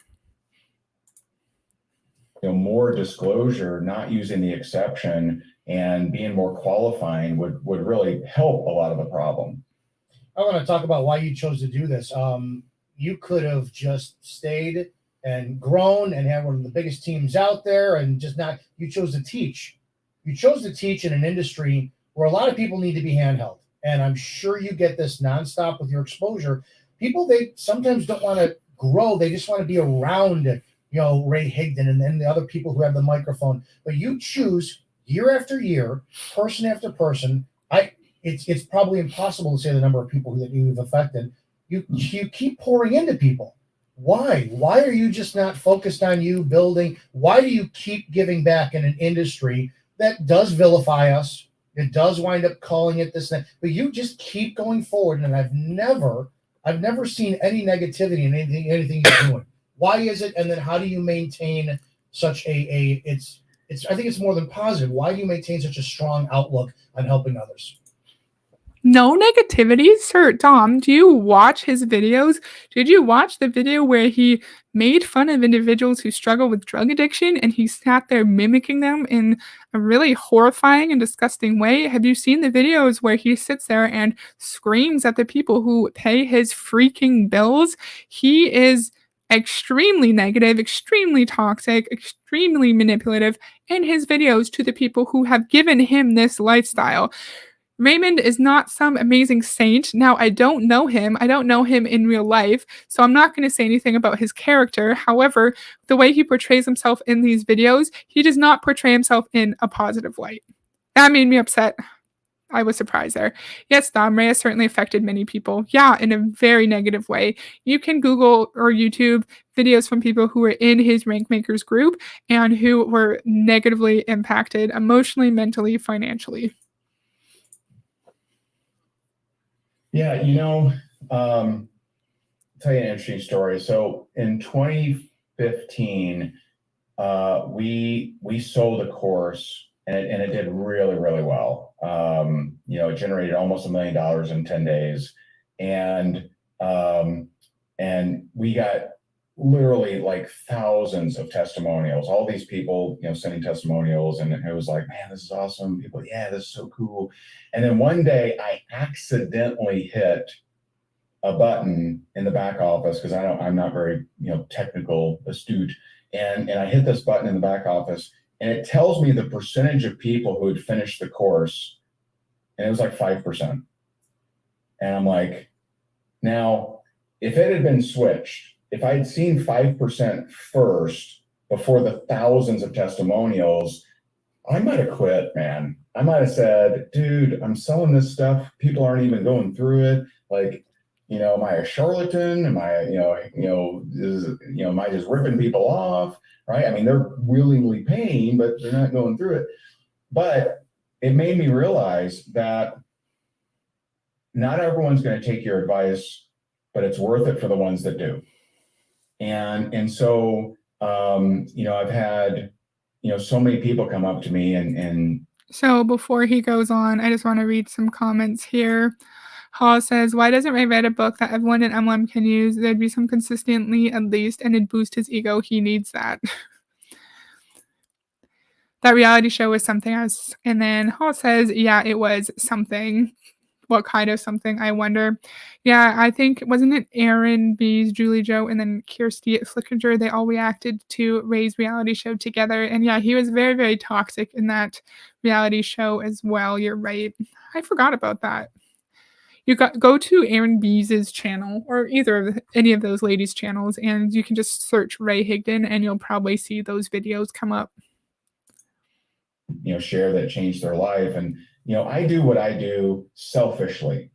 More disclosure, not using the exception, and being more qualifying would really help a lot of the problem. I want to talk about why you chose to do this. You could have just stayed and grown and had one of the biggest teams out there and just not, you chose to teach. You chose to teach in an industry where a lot of people need to be handheld. And I'm sure you get this nonstop with your exposure. People, they sometimes don't want to grow. They just want to be around, Ray Higdon and then the other people who have the microphone. But you choose year after year, person after person. It's probably impossible to say the number of people that you've affected. You keep pouring into people. Why are you just not focused on you building? Why do you keep giving back in an industry that does vilify us? It does wind up calling it this thing, but you just keep going forward. And I've never seen any negativity in anything you're doing. Why is it? And then how do you maintain such a it's I think it's more than positive. Why do you maintain such a strong outlook on helping others? No negativity? Sir Tom, do you watch his videos? Did you watch the video where he made fun of individuals who struggle with drug addiction and he sat there mimicking them in a really horrifying and disgusting way? Have you seen the videos where he sits there and screams at the people who pay his freaking bills? He is extremely negative, extremely toxic, extremely manipulative in his videos to the people who have given him this lifestyle. Raymond is not some amazing saint. Now, I don't know him. I don't know him in real life, so I'm not going to say anything about his character. However, the way he portrays himself in these videos, he does not portray himself in a positive light. That made me upset. I was surprised there. Yes, Dom Ray has certainly affected many people. Yeah, in a very negative way. You can Google or YouTube videos from people who were in his rank makers group and who were negatively impacted emotionally, mentally, financially. Yeah, tell you an interesting story. So in 2015, we sold a course and it did really, really well. It generated almost $1 million in 10 days. And we got literally like thousands of testimonials, all these people, sending testimonials. And it was like, man, this is awesome. People, yeah, this is so cool. And then one day I accidentally hit a button in the back office because I'm not very, technical astute. And I hit this button in the back office and it tells me the percentage of people who had finished the course. And it was like 5%. And I'm like, now, if it had been switched, if I had seen 5% first before the thousands of testimonials, I might have quit, man. I might have said, dude, I'm selling this stuff. People aren't even going through it. Like, am I a charlatan? Am I, am I just ripping people off? Right? I mean, they're willingly paying, but they're not going through it. But it made me realize that not everyone's going to take your advice, but it's worth it for the ones that do. And so, I've had, so many people come up to me and So before he goes on, I just want to read some comments here. Hall says, why doesn't Ray write a book that everyone in MLM can use? There'd be some consistently at least, and it'd boost his ego. He needs that. That reality show was something else. And then Hall says, yeah, it was something. What kind of something, I wonder. Yeah, I think, wasn't it Aaron B's, Julie Joe, and then Kirsty Flickinger? They all reacted to Ray's reality show together. And yeah, he was very, very toxic in that reality show as well. You're right. I forgot about that. Go to Aaron B's channel or any of those ladies' channels, and you can just search Ray Higdon, and you'll probably see those videos come up. Share that changed their life. And, I do what I do selfishly.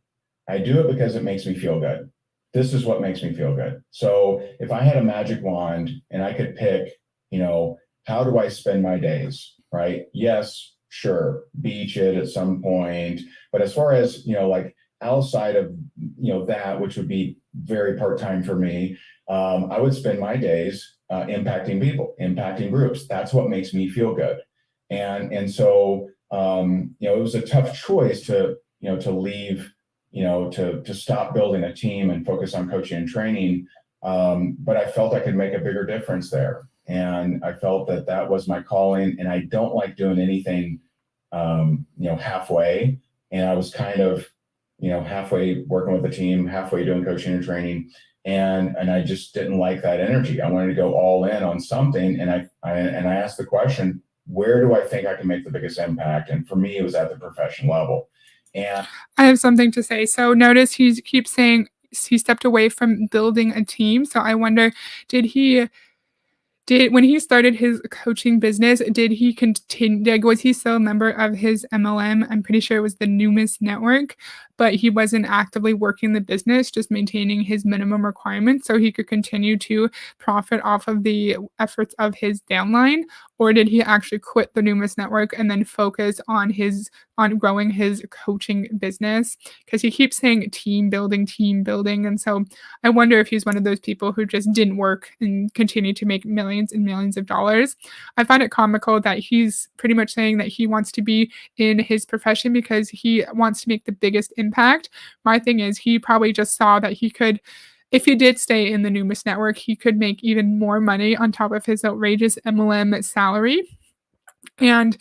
I do it because it makes me feel good. This is what makes me feel good. So if I had a magic wand and I could pick, how do I spend my days, right? Yes, sure, beach it at some point. But as far as, like outside of, that, which would be very part-time for me, I would spend my days impacting people, impacting groups. That's what makes me feel good. And so, it was a tough choice to leave, to stop building a team and focus on coaching and training. But I felt I could make a bigger difference there. And I felt that was my calling, and I don't like doing anything, halfway. And I was kind of, halfway working with the team, halfway doing coaching and training. And I just didn't like that energy. I wanted to go all in on something. And I asked the question, where do I think I can make the biggest impact? And for me, it was at the professional level. And I have something to say. So notice he keeps saying he stepped away from building a team. So I wonder, did he When he started his coaching business, did he continue, like, was he still a member of his MLM? I'm pretty sure it was the Numis Network, but he wasn't actively working the business, just maintaining his minimum requirements so he could continue to profit off of the efforts of his downline? Or did he actually quit the Numis Network and then focus on growing his coaching business? Because he keeps saying team building. And so I wonder if he's one of those people who just didn't work and continue to make millions and millions of dollars. I find it comical that he's pretty much saying that he wants to be in his profession because he wants to make the biggest impact. My thing is, he probably just saw that he could, if he did stay in the Numis network, he could make even more money on top of his outrageous MLM salary. And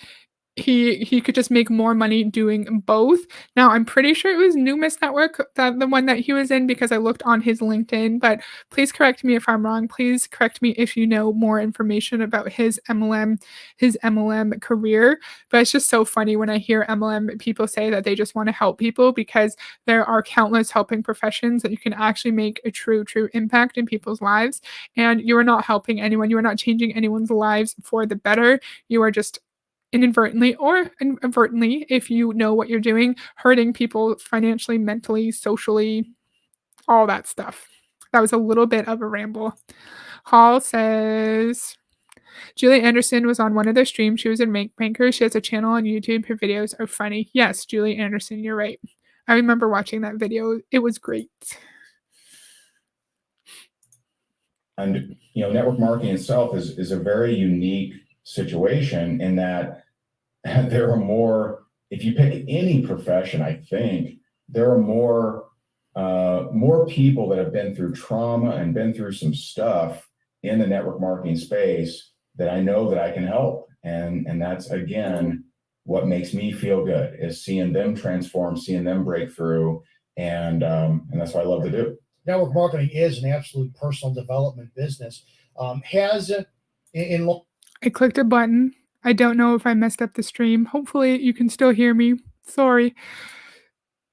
he could just make more money doing both. Now, I'm pretty sure it was Numis Network, the one that he was in, because I looked on his LinkedIn, but please correct me if I'm wrong. Please correct me if you know more information about his MLM career. But it's just so funny when I hear MLM people say that they just want to help people, because there are countless helping professions that you can actually make a true impact in people's lives. And you are not helping anyone. You are not changing anyone's lives for the better. You are just inadvertently or inadvertently, if you know what you're doing, hurting people financially, mentally, socially, all that stuff. That was a little bit of a ramble. Hall says Julie Anderson was on one of their streams. She was a banker. She has a channel on YouTube. Her videos are funny. Yes, Julie Anderson, you're right. I remember watching that video. It was great. And network marketing itself is a very unique situation in that there are more, if you pick any profession, I think there are more people that have been through trauma and been through some stuff in the network marketing space that I know that I can help. And that's, again, what makes me feel good, is seeing them transform, seeing them break through. And that's what I love to do. Network marketing is an absolute personal development business. I clicked a button. I don't know if I messed up the stream. Hopefully you can still hear me. Sorry.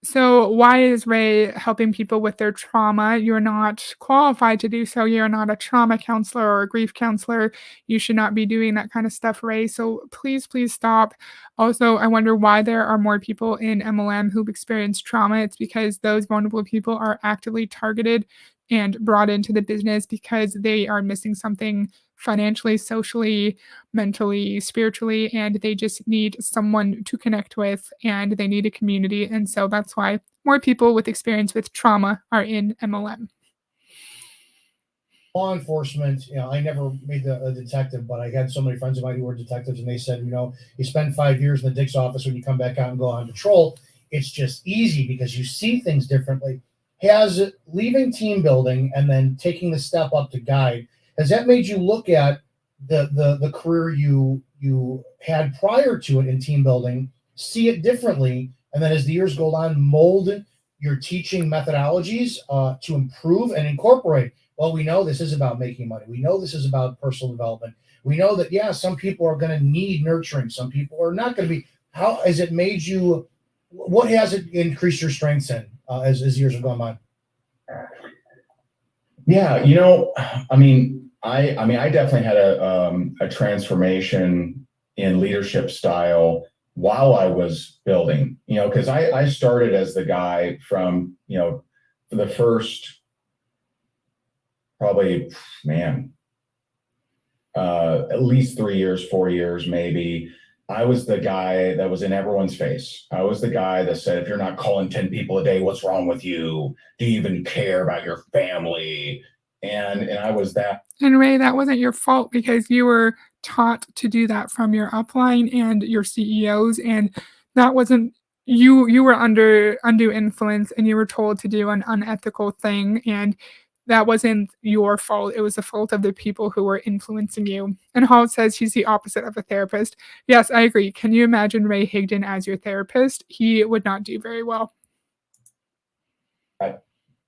So why is Ray helping people with their trauma? You're not qualified to do so. You're not a trauma counselor or a grief counselor. You should not be doing that kind of stuff, Ray. So please stop. Also, I wonder why there are more people in MLM who've experienced trauma. It's because those vulnerable people are actively targeted and brought into the business because they are missing something financially, socially, mentally, spiritually, and they just need someone to connect with, and they need a community. And so that's why more people with experience with trauma are in MLM. Law enforcement, I never made a detective, but I had so many friends of mine who were detectives, and they said, you spend 5 years in the Dick's office, when you come back out and go on patrol, it's just easy because you see things differently. Has leaving team building and then taking the step up to guide, has that made you look at the career you had prior to it in team building, see it differently, and then as the years go on, mold your teaching methodologies to improve and incorporate? Well, we know this is about making money. We know this is about personal development. We know that, some people are going to need nurturing. Some people are not going to be. How has it made you, what has it increased your strengths in as years have gone by? Yeah, I definitely had a transformation in leadership style while I was building, because I started as the guy from, for the first probably, at least 3 years, 4 years, maybe. I was the guy that was in everyone's face. I was the guy that said, if you're not calling 10 people a day, what's wrong with you? Do you even care about your family? And I was that. And Ray, that wasn't your fault, because you were taught to do that from your upline and your CEOs, and that wasn't you were under undue influence, and you were told to do an unethical thing, and that wasn't your fault. It was the fault of the people who were influencing you. And Hall says he's the opposite of a therapist. Yes, I agree. Can you imagine Ray Higdon as your therapist? He would not do very well.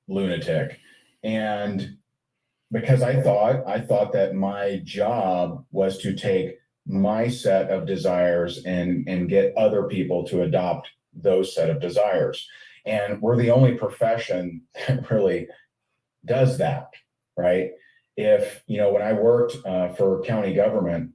Lunatic. And because I thought that my job was to take my set of desires and get other people to adopt those set of desires. And we're the only profession that really does that, right? if, when I worked for county government,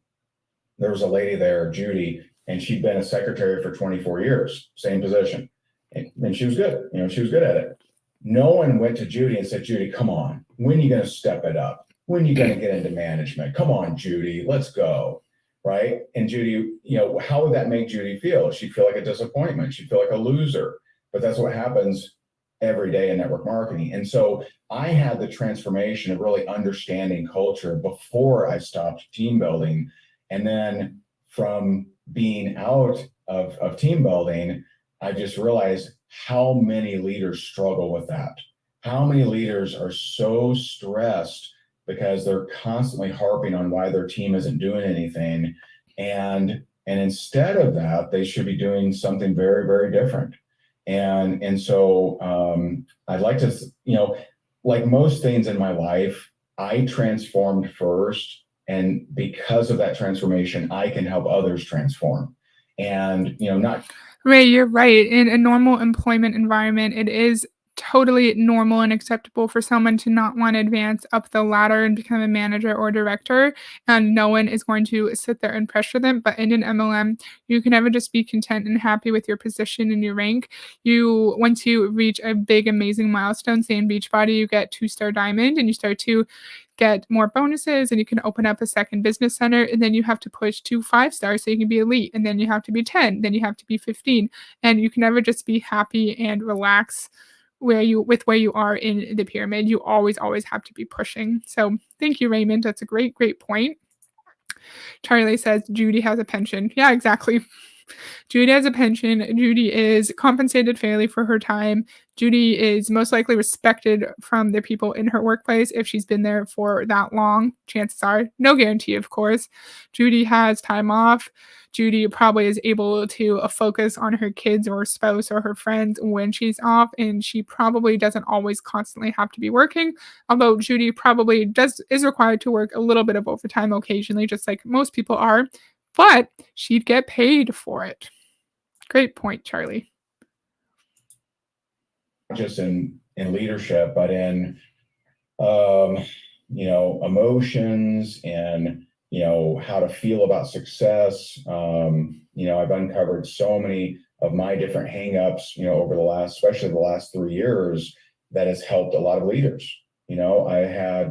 there was a lady there, Judy, and she'd been a secretary for 24 years, same position. And she was good. She was good at it. No one went to Judy and said, Judy, come on. When are you going to step it up? When are you going to get into management? Come on, Judy, let's go. Right. And Judy, how would that make Judy feel? She'd feel like a disappointment. She'd feel like a loser. But that's what happens every day in network marketing. And so I had the transformation of really understanding culture before I stopped team building. And then from being out of team building, I just realized how many leaders struggle with that. How many leaders are so stressed because they're constantly harping on why their team isn't doing anything. And instead of that, they should be doing something very, very different. And so I'd like to, like most things in my life, I transformed first. And because of that transformation, I can help others transform. And, not. Ray, you're right. In a normal employment environment, it is totally normal and acceptable for someone to not want to advance up the ladder and become a manager or director, and no one is going to sit there and pressure them. But in an MLM, you can never just be content and happy with your position and your rank. Once you reach a big, amazing milestone, say in Beachbody, you get 2-star diamond, and you start to get more bonuses, and you can open up a second business center, and then you have to push to 5 stars so you can be elite, and then you have to be 10, then you have to be 15, and you can never just be happy and relax where you are in the pyramid. You always have to be pushing. So thank you, Raymond. That's a great point. Charlie says Judy has a pension. Yeah, exactly. Judy has a pension. Judy is compensated fairly for her time. Judy is most likely respected from the people in her workplace if she's been there for that long. Chances are, no guarantee, of course. Judy has time off. Judy probably is able to focus on her kids or spouse or her friends when she's off, and she probably doesn't always constantly have to be working, although Judy probably is required to work a little bit of overtime occasionally, just like most people are, but she'd get paid for it. Great point, Charlie. Just in leadership, but in emotions and how to feel about success. I've uncovered so many of my different hangups, over especially the last 3 years, that has helped a lot of leaders. I've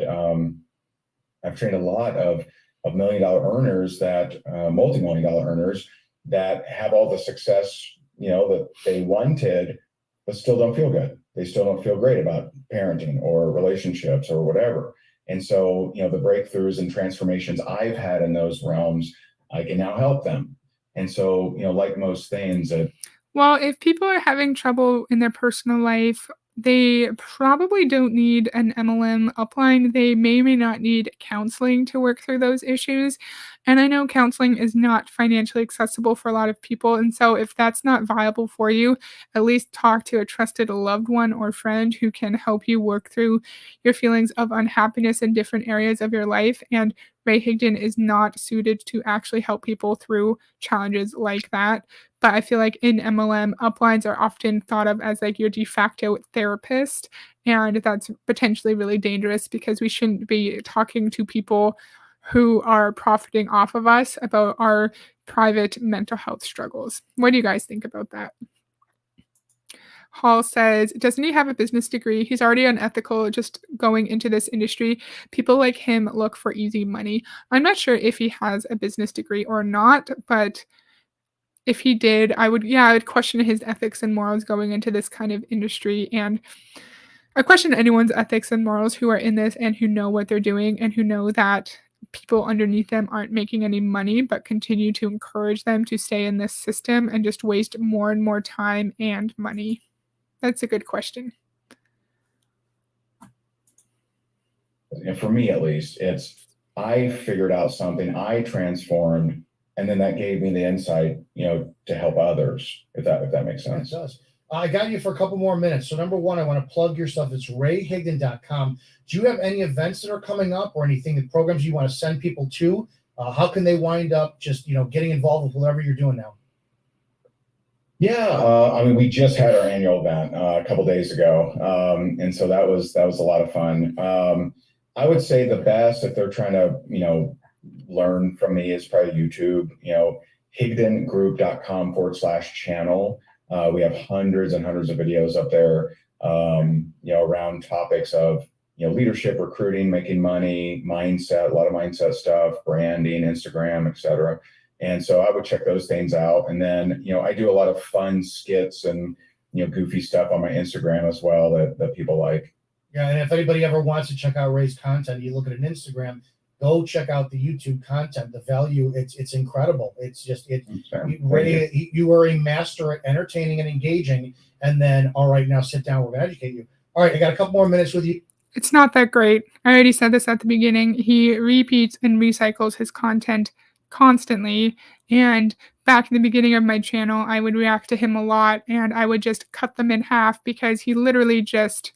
trained a lot of million-dollar earners, that multi-million-dollar earners, that have all the success, that they wanted, but still don't feel good. They still don't feel great about parenting or relationships or whatever. And so, the breakthroughs and transformations I've had in those realms, I can now help them. And so, like most things, well, if people are having trouble in their personal life, they probably don't need an MLM upline. They may not need counseling to work through those issues. And I know counseling is not financially accessible for a lot of people. And so if that's not viable for you, at least talk to a trusted loved one or friend who can help you work through your feelings of unhappiness in different areas of your life. And Ray Higdon is not suited to actually help people through challenges like that. But I feel like in MLM, uplines are often thought of as like your de facto therapist. And that's potentially really dangerous because we shouldn't be talking to people who are profiting off of us about our private mental health struggles. What do you guys think about that? Hall says, doesn't he have a business degree? He's already unethical just going into this industry. People like him look for easy money. I'm not sure if he has a business degree or not, but if he did, I would question his ethics and morals going into this kind of industry. And I question anyone's ethics and morals who are in this and who know what they're doing and who know that people underneath them aren't making any money, but continue to encourage them to stay in this system and just waste more and more time and money. That's a good question. And for me, at least, I figured out something, I transformed, and then that gave me the insight, to help others, if that makes sense. It does. I got you for a couple more minutes. So number one, I want to plug your stuff. It's rayhigdon.com. Do you have any events that are coming up or anything, programs you want to send people to? How can they wind up just, getting involved with whatever you're doing now? Yeah, we just had our annual event a couple days ago, and so that was a lot of fun. I would say the best if they're trying to, learn from me is probably YouTube, higdengroup.com/channel. We have hundreds and hundreds of videos up there, around topics of, leadership, recruiting, making money, mindset, a lot of mindset stuff, branding, Instagram, etc. And so I would check those things out. And then, I do a lot of fun skits and, goofy stuff on my Instagram as well that people like. Yeah, and if anybody ever wants to check out Ray's content, you look at an Instagram, go check out the YouTube content. The value, it's incredible. It's just Ray, you are a master at entertaining and engaging. And then, all right, now sit down. We're gonna educate you. All right, I got a couple more minutes with you. It's not that great. I already said this at the beginning. He repeats and recycles his content constantly. And back in the beginning of my channel, I would react to him a lot and I would just cut them in half because he literally just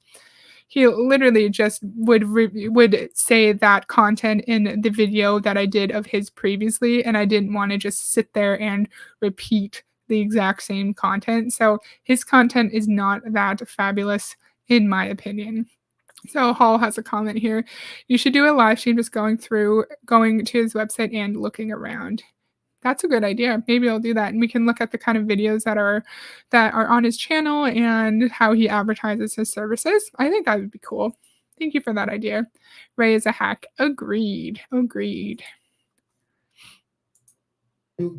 would say that content in the video that I did of his previously, and I didn't want to just sit there and repeat the exact same content. So his content is not that fabulous in my opinion. So Hall has a comment here. You should do a live stream just going to his website and looking around. That's a good idea. Maybe I'll do that, and we can look at the kind of videos that are on his channel and how he advertises his services. I think that would be cool. Thank you for that idea. Ray is a hack. Agreed. Agreed.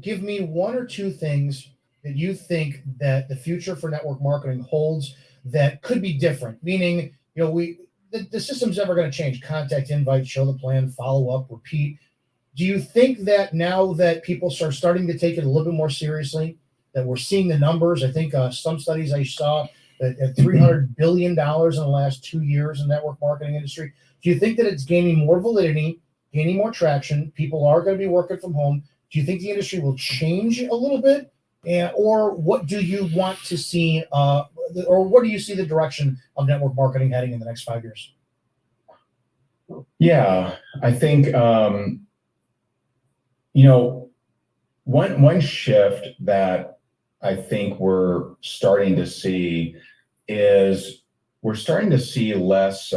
Give me one or two things that you think that the future for network marketing holds that could be different. Meaning, the system's never going to change. Contact, invite, show the plan, follow up, repeat. Do you think that now that people are starting to take it a little bit more seriously, that we're seeing the numbers? I think some studies I saw that at $300 billion in the last 2 years in the network marketing industry. Do you think that it's gaining more validity, gaining more traction? People are going to be working from home. Do you think the industry will change a little bit? Or what do you want to see, or what do you see the direction of network marketing heading in the next 5 years? Yeah, I think, one shift that I think we're starting to see is we're starting to see less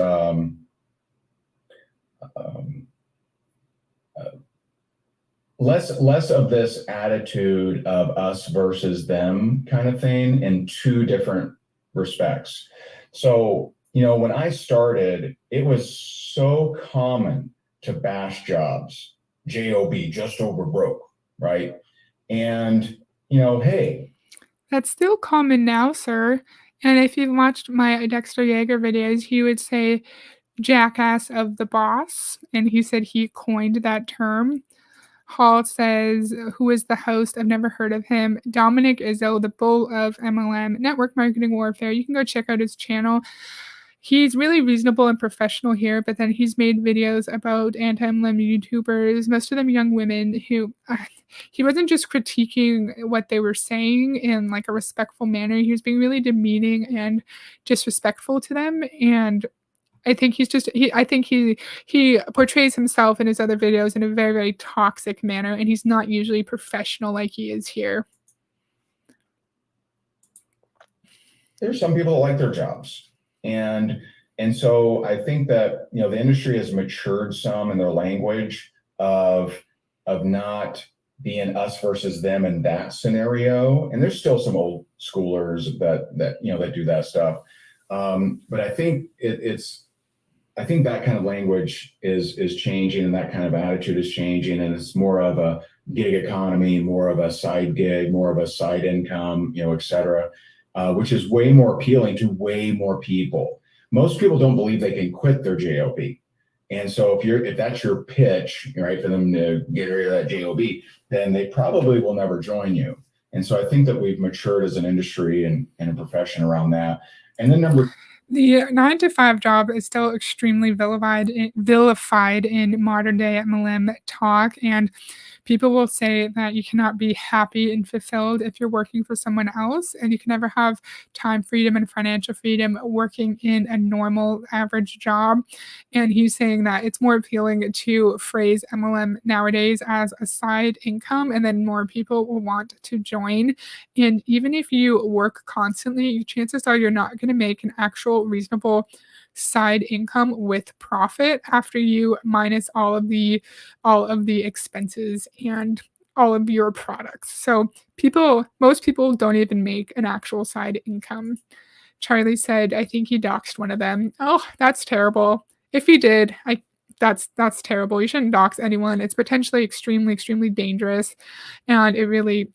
less of this attitude of us versus them kind of thing in two different respects. So, when I started, it was so common to bash jobs, job, just over broke, right? And hey, That's still common now, sir. And if you've watched my Dexter Yeager videos, he would say jackass of the boss, and he said he coined that term. Hall says, who is the host? I've never heard of him. Dominic Izzo, the bull of MLM, Network Marketing Warfare. You can go check out his channel. He's really reasonable and professional here, but then he's made videos about anti-MLM YouTubers, most of them young women who he wasn't just critiquing what they were saying in like a respectful manner. He was being really demeaning and disrespectful to them. And I think he portrays himself in his other videos in a very, very toxic manner, and he's not usually professional like he is here. There's some people that like their jobs. And so I think that, the industry has matured some in their language of not being us versus them in that scenario. And there's still some old schoolers that do that stuff. But I think I think that kind of language is changing, and that kind of attitude is changing, and it's more of a gig economy, more of a side gig, more of a side income, et cetera, which is way more appealing to way more people. Most people don't believe they can quit their job, and so if that's your pitch, right, for them to get rid of that job, then they probably will never join you. And so I think that we've matured as an industry and a profession around that. And then the 9-to-5 job is still extremely vilified in modern day MLM talk, and people will say that you cannot be happy and fulfilled if you're working for someone else, and you can never have time freedom and financial freedom working in a normal average job. And he's saying that it's more appealing to phrase MLM nowadays as a side income, and then more people will want to join. And even if you work constantly, chances are you're not going to make an actual reasonable side income with profit after you minus all of the expenses and all of your products. So most people don't even make an actual side income. Charlie said, I think he doxed one of them. Oh, that's terrible. If he did, that's terrible. You shouldn't dox anyone. It's potentially extremely, extremely dangerous, and it really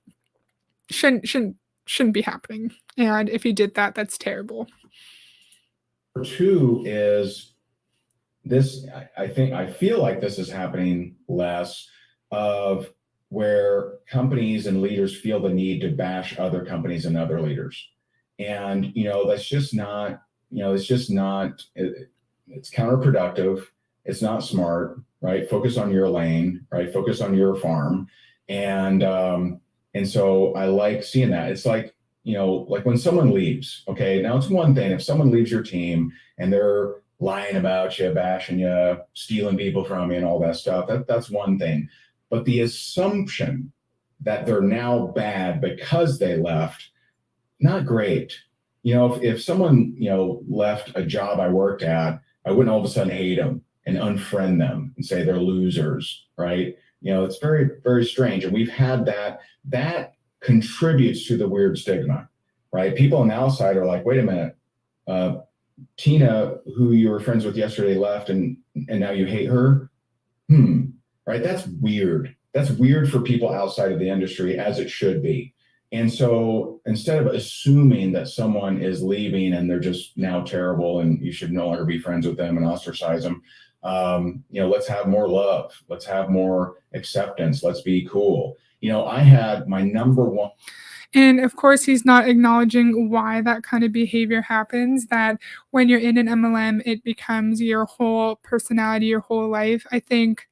shouldn't shouldn't shouldn't be happening. And if he did that, that's terrible. Two is this, I feel like this is happening less of where companies and leaders feel the need to bash other companies and other leaders. And, that's just not, it's counterproductive. It's not smart, right? Focus on your lane, right? Focus on your farm. And so I like seeing that. It's like, like when someone leaves, okay, now it's one thing if someone leaves your team and they're lying about you, bashing you, stealing people from you and all that stuff, that's one thing. But the assumption that they're now bad because they left, not great. If someone, left a job I worked at, I wouldn't all of a sudden hate them and unfriend them and say they're losers, right? It's very, very strange. And we've had that contributes to the weird stigma, right? People on the outside are like, wait a minute, Tina, who you were friends with yesterday, left and now you hate her? Right? That's weird. That's weird for people outside of the industry, as it should be. And so instead of assuming that someone is leaving and they're just now terrible and you should no longer be friends with them and ostracize them, let's have more love. Let's have more acceptance. Let's be cool. I had my number one. And of course, he's not acknowledging why that kind of behavior happens, that when you're in an MLM, it becomes your whole personality, your whole life. I think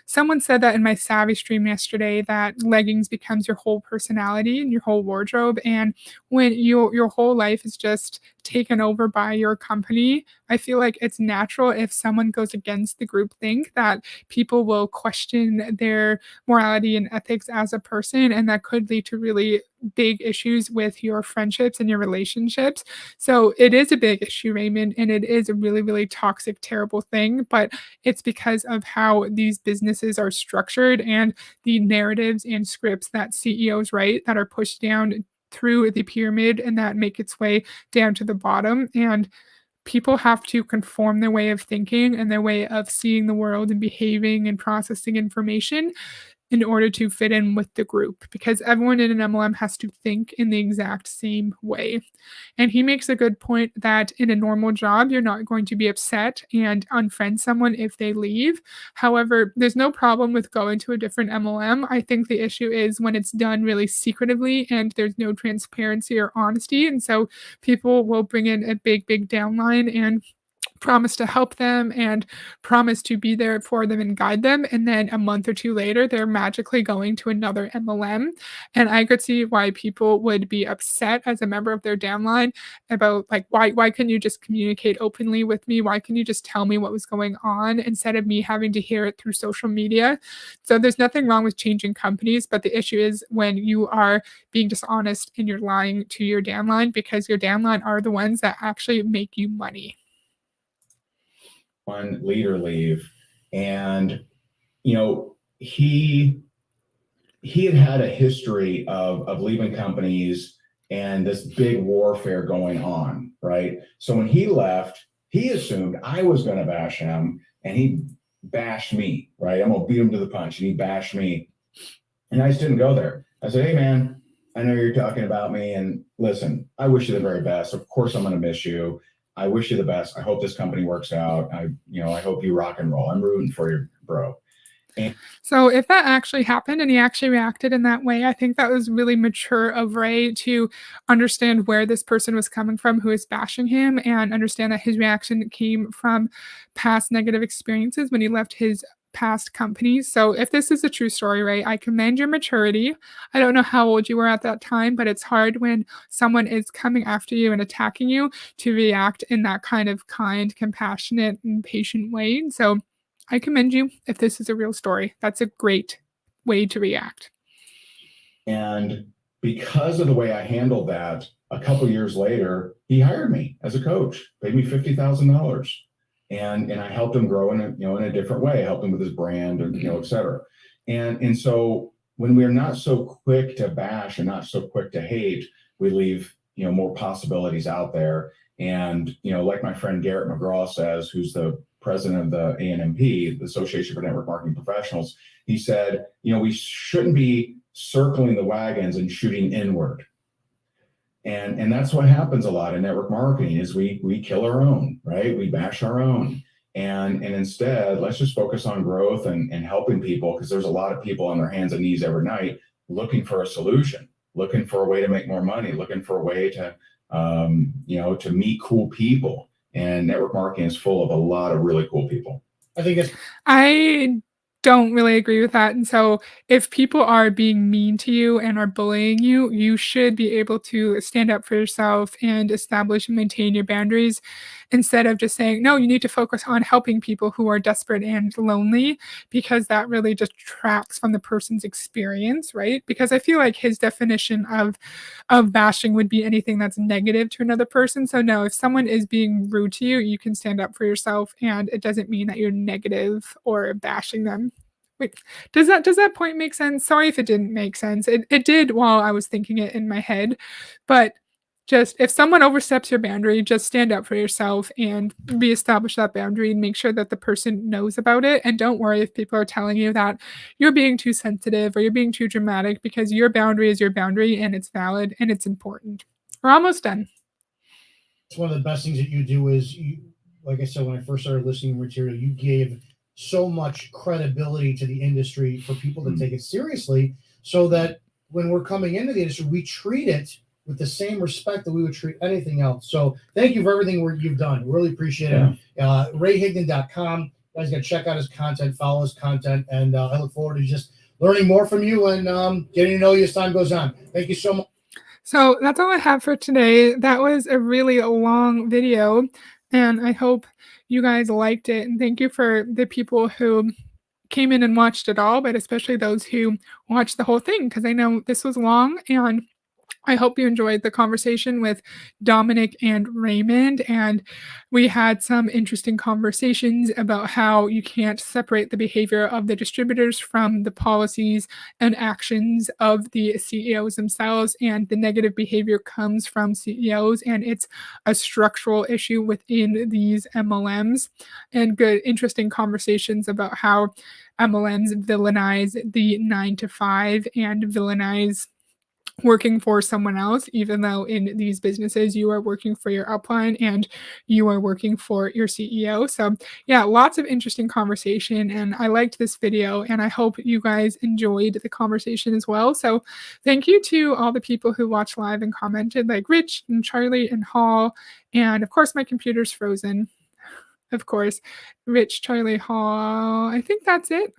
someone said that in my Savvy stream yesterday, that leggings becomes your whole personality and your whole wardrobe. And when your whole life is just taken over by your company, I feel like it's natural if someone goes against the group think that people will question their morality and ethics as a person, and that could lead to really big issues with your friendships and your relationships. So it is a big issue, Raymond, and it is a really, really toxic, terrible thing. But it's because of how these businesses are structured and the narratives and scripts that CEOs write that are pushed down through the pyramid and that make its way down to the bottom. And people have to conform their way of thinking and their way of seeing the world and behaving and processing information in order to fit in with the group, because everyone in an MLM has to think in the exact same way. And he makes a good point that in a normal job, you're not going to be upset and unfriend someone if they leave. However, there's no problem with going to a different MLM. I think the issue is when it's done really secretively and there's no transparency or honesty. And so people will bring in a big, big downline and promise to help them and promise to be there for them and guide them, and then a month or two later they're magically going to another MLM. And I could see why people would be upset as a member of their downline about, like, why couldn't you just communicate openly with me? Why couldn't you just tell me what was going on instead of me having to hear it through social media? So there's nothing wrong with changing companies, but the issue is when you are being dishonest and you're lying to your downline, because your downline are the ones that actually make you money. One leader leave, and he had a history of leaving companies and this big warfare going on, right? So when he left, he assumed I was going to bash him, and he bashed me, right? I'm gonna beat him to the punch, and he bashed me, and I just didn't go there. I said, hey man, I know you're talking about me, and listen, I wish you the very best. Of course I'm going to miss you. I wish you the best. I hope this company works out. I hope you rock and roll. I'm rooting for you, bro. So if that actually happened and he actually reacted in that way, I think that was really mature of Ray to understand where this person was coming from who is bashing him, and understand that his reaction came from past negative experiences when he left his past companies. So if this is a true story, Ray, I commend your maturity. I don't know how old you were at that time, but it's hard when someone is coming after you and attacking you to react in that kind of kind, compassionate, and patient way. So I commend you if this is a real story. That's a great way to react. And because of the way I handled that, A couple years later, he hired me as a coach, paid me $50,000. And I helped him grow in a different way, helped him with his brand and, et cetera. And so when we're not so quick to bash and not so quick to hate, we leave, more possibilities out there. And, like my friend Garrett McGraw says, who's the president of the ANMP, the Association for Network Marketing Professionals, he said, we shouldn't be circling the wagons and shooting inward. And that's what happens a lot in network marketing is we kill our own, right? We bash our own. And instead, let's just focus on growth and helping people, because there's a lot of people on their hands and knees every night looking for a solution, looking for a way to make more money, looking for a way to, to meet cool people. And network marketing is full of a lot of really cool people. I don't really agree with that. And so if people are being mean to you and are bullying you, you should be able to stand up for yourself and establish and maintain your boundaries instead of just saying, no, you need to focus on helping people who are desperate and lonely, because that really just detracts from the person's experience, right? Because I feel like his definition of bashing would be anything that's negative to another person. So no, if someone is being rude to you, you can stand up for yourself, and it doesn't mean that you're negative or bashing them. Wait, does that point make sense? Sorry if it didn't make sense. It did while I was thinking it in my head, but just if someone oversteps your boundary, just stand up for yourself and reestablish that boundary and make sure that the person knows about it. And don't worry if people are telling you that you're being too sensitive or you're being too dramatic, because your boundary is your boundary and it's valid and it's important. We're almost done. It's one of the best things that you do is, like I said, when I first started listening to material, you gave so much credibility to the industry for people to take it seriously, so that when we're coming into the industry, we treat it with the same respect that we would treat anything else. So thank you for everything you've done. Really appreciate it. RayHigdon.com. You guys got to check out his content, follow his content, and I look forward to just learning more from you and getting to know you as time goes on. Thank you so much. So that's all I have for today. That was a really long video, and I hope you guys liked it. And thank you for the people who came in and watched it all, but especially those who watched the whole thing, because I know this was long, and I hope you enjoyed the conversation with Dominic and Raymond, and we had some interesting conversations about how you can't separate the behavior of the distributors from the policies and actions of the CEOs themselves, and the negative behavior comes from CEOs, and it's a structural issue within these MLMs, and good, interesting conversations about how MLMs villainize the 9 to 5 and villainize working for someone else, even though in these businesses you are working for your upline and you are working for your CEO. So yeah, lots of interesting conversation, and I liked this video, and I hope you guys enjoyed the conversation as well. So thank you to all the people who watched live and commented, like Rich and Charlie and Hall, and of course my computer's frozen. Of course, Rich, Charlie, Hall. I think that's it.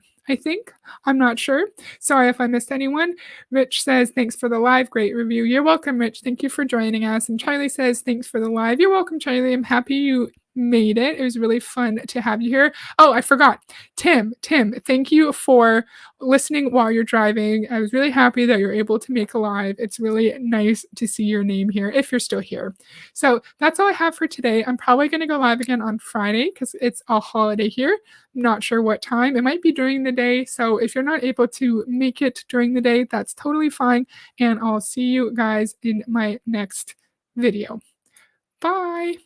I'm not sure. Sorry if I missed anyone. Rich says, thanks for the live. Great review. You're welcome, Rich. Thank you for joining us. And Charlie says, thanks for the live. You're welcome, Charlie. I'm happy you made it. It was really fun to have you here. Oh, I forgot. Tim, thank you for listening while you're driving. I was really happy that you're able to make a live. It's really nice to see your name here if you're still here. So that's all I have for today. I'm probably going to go live again on Friday because it's a holiday here. I'm not sure what time. It might be during the day. So if you're not able to make it during the day, that's totally fine. And I'll see you guys in my next video. Bye.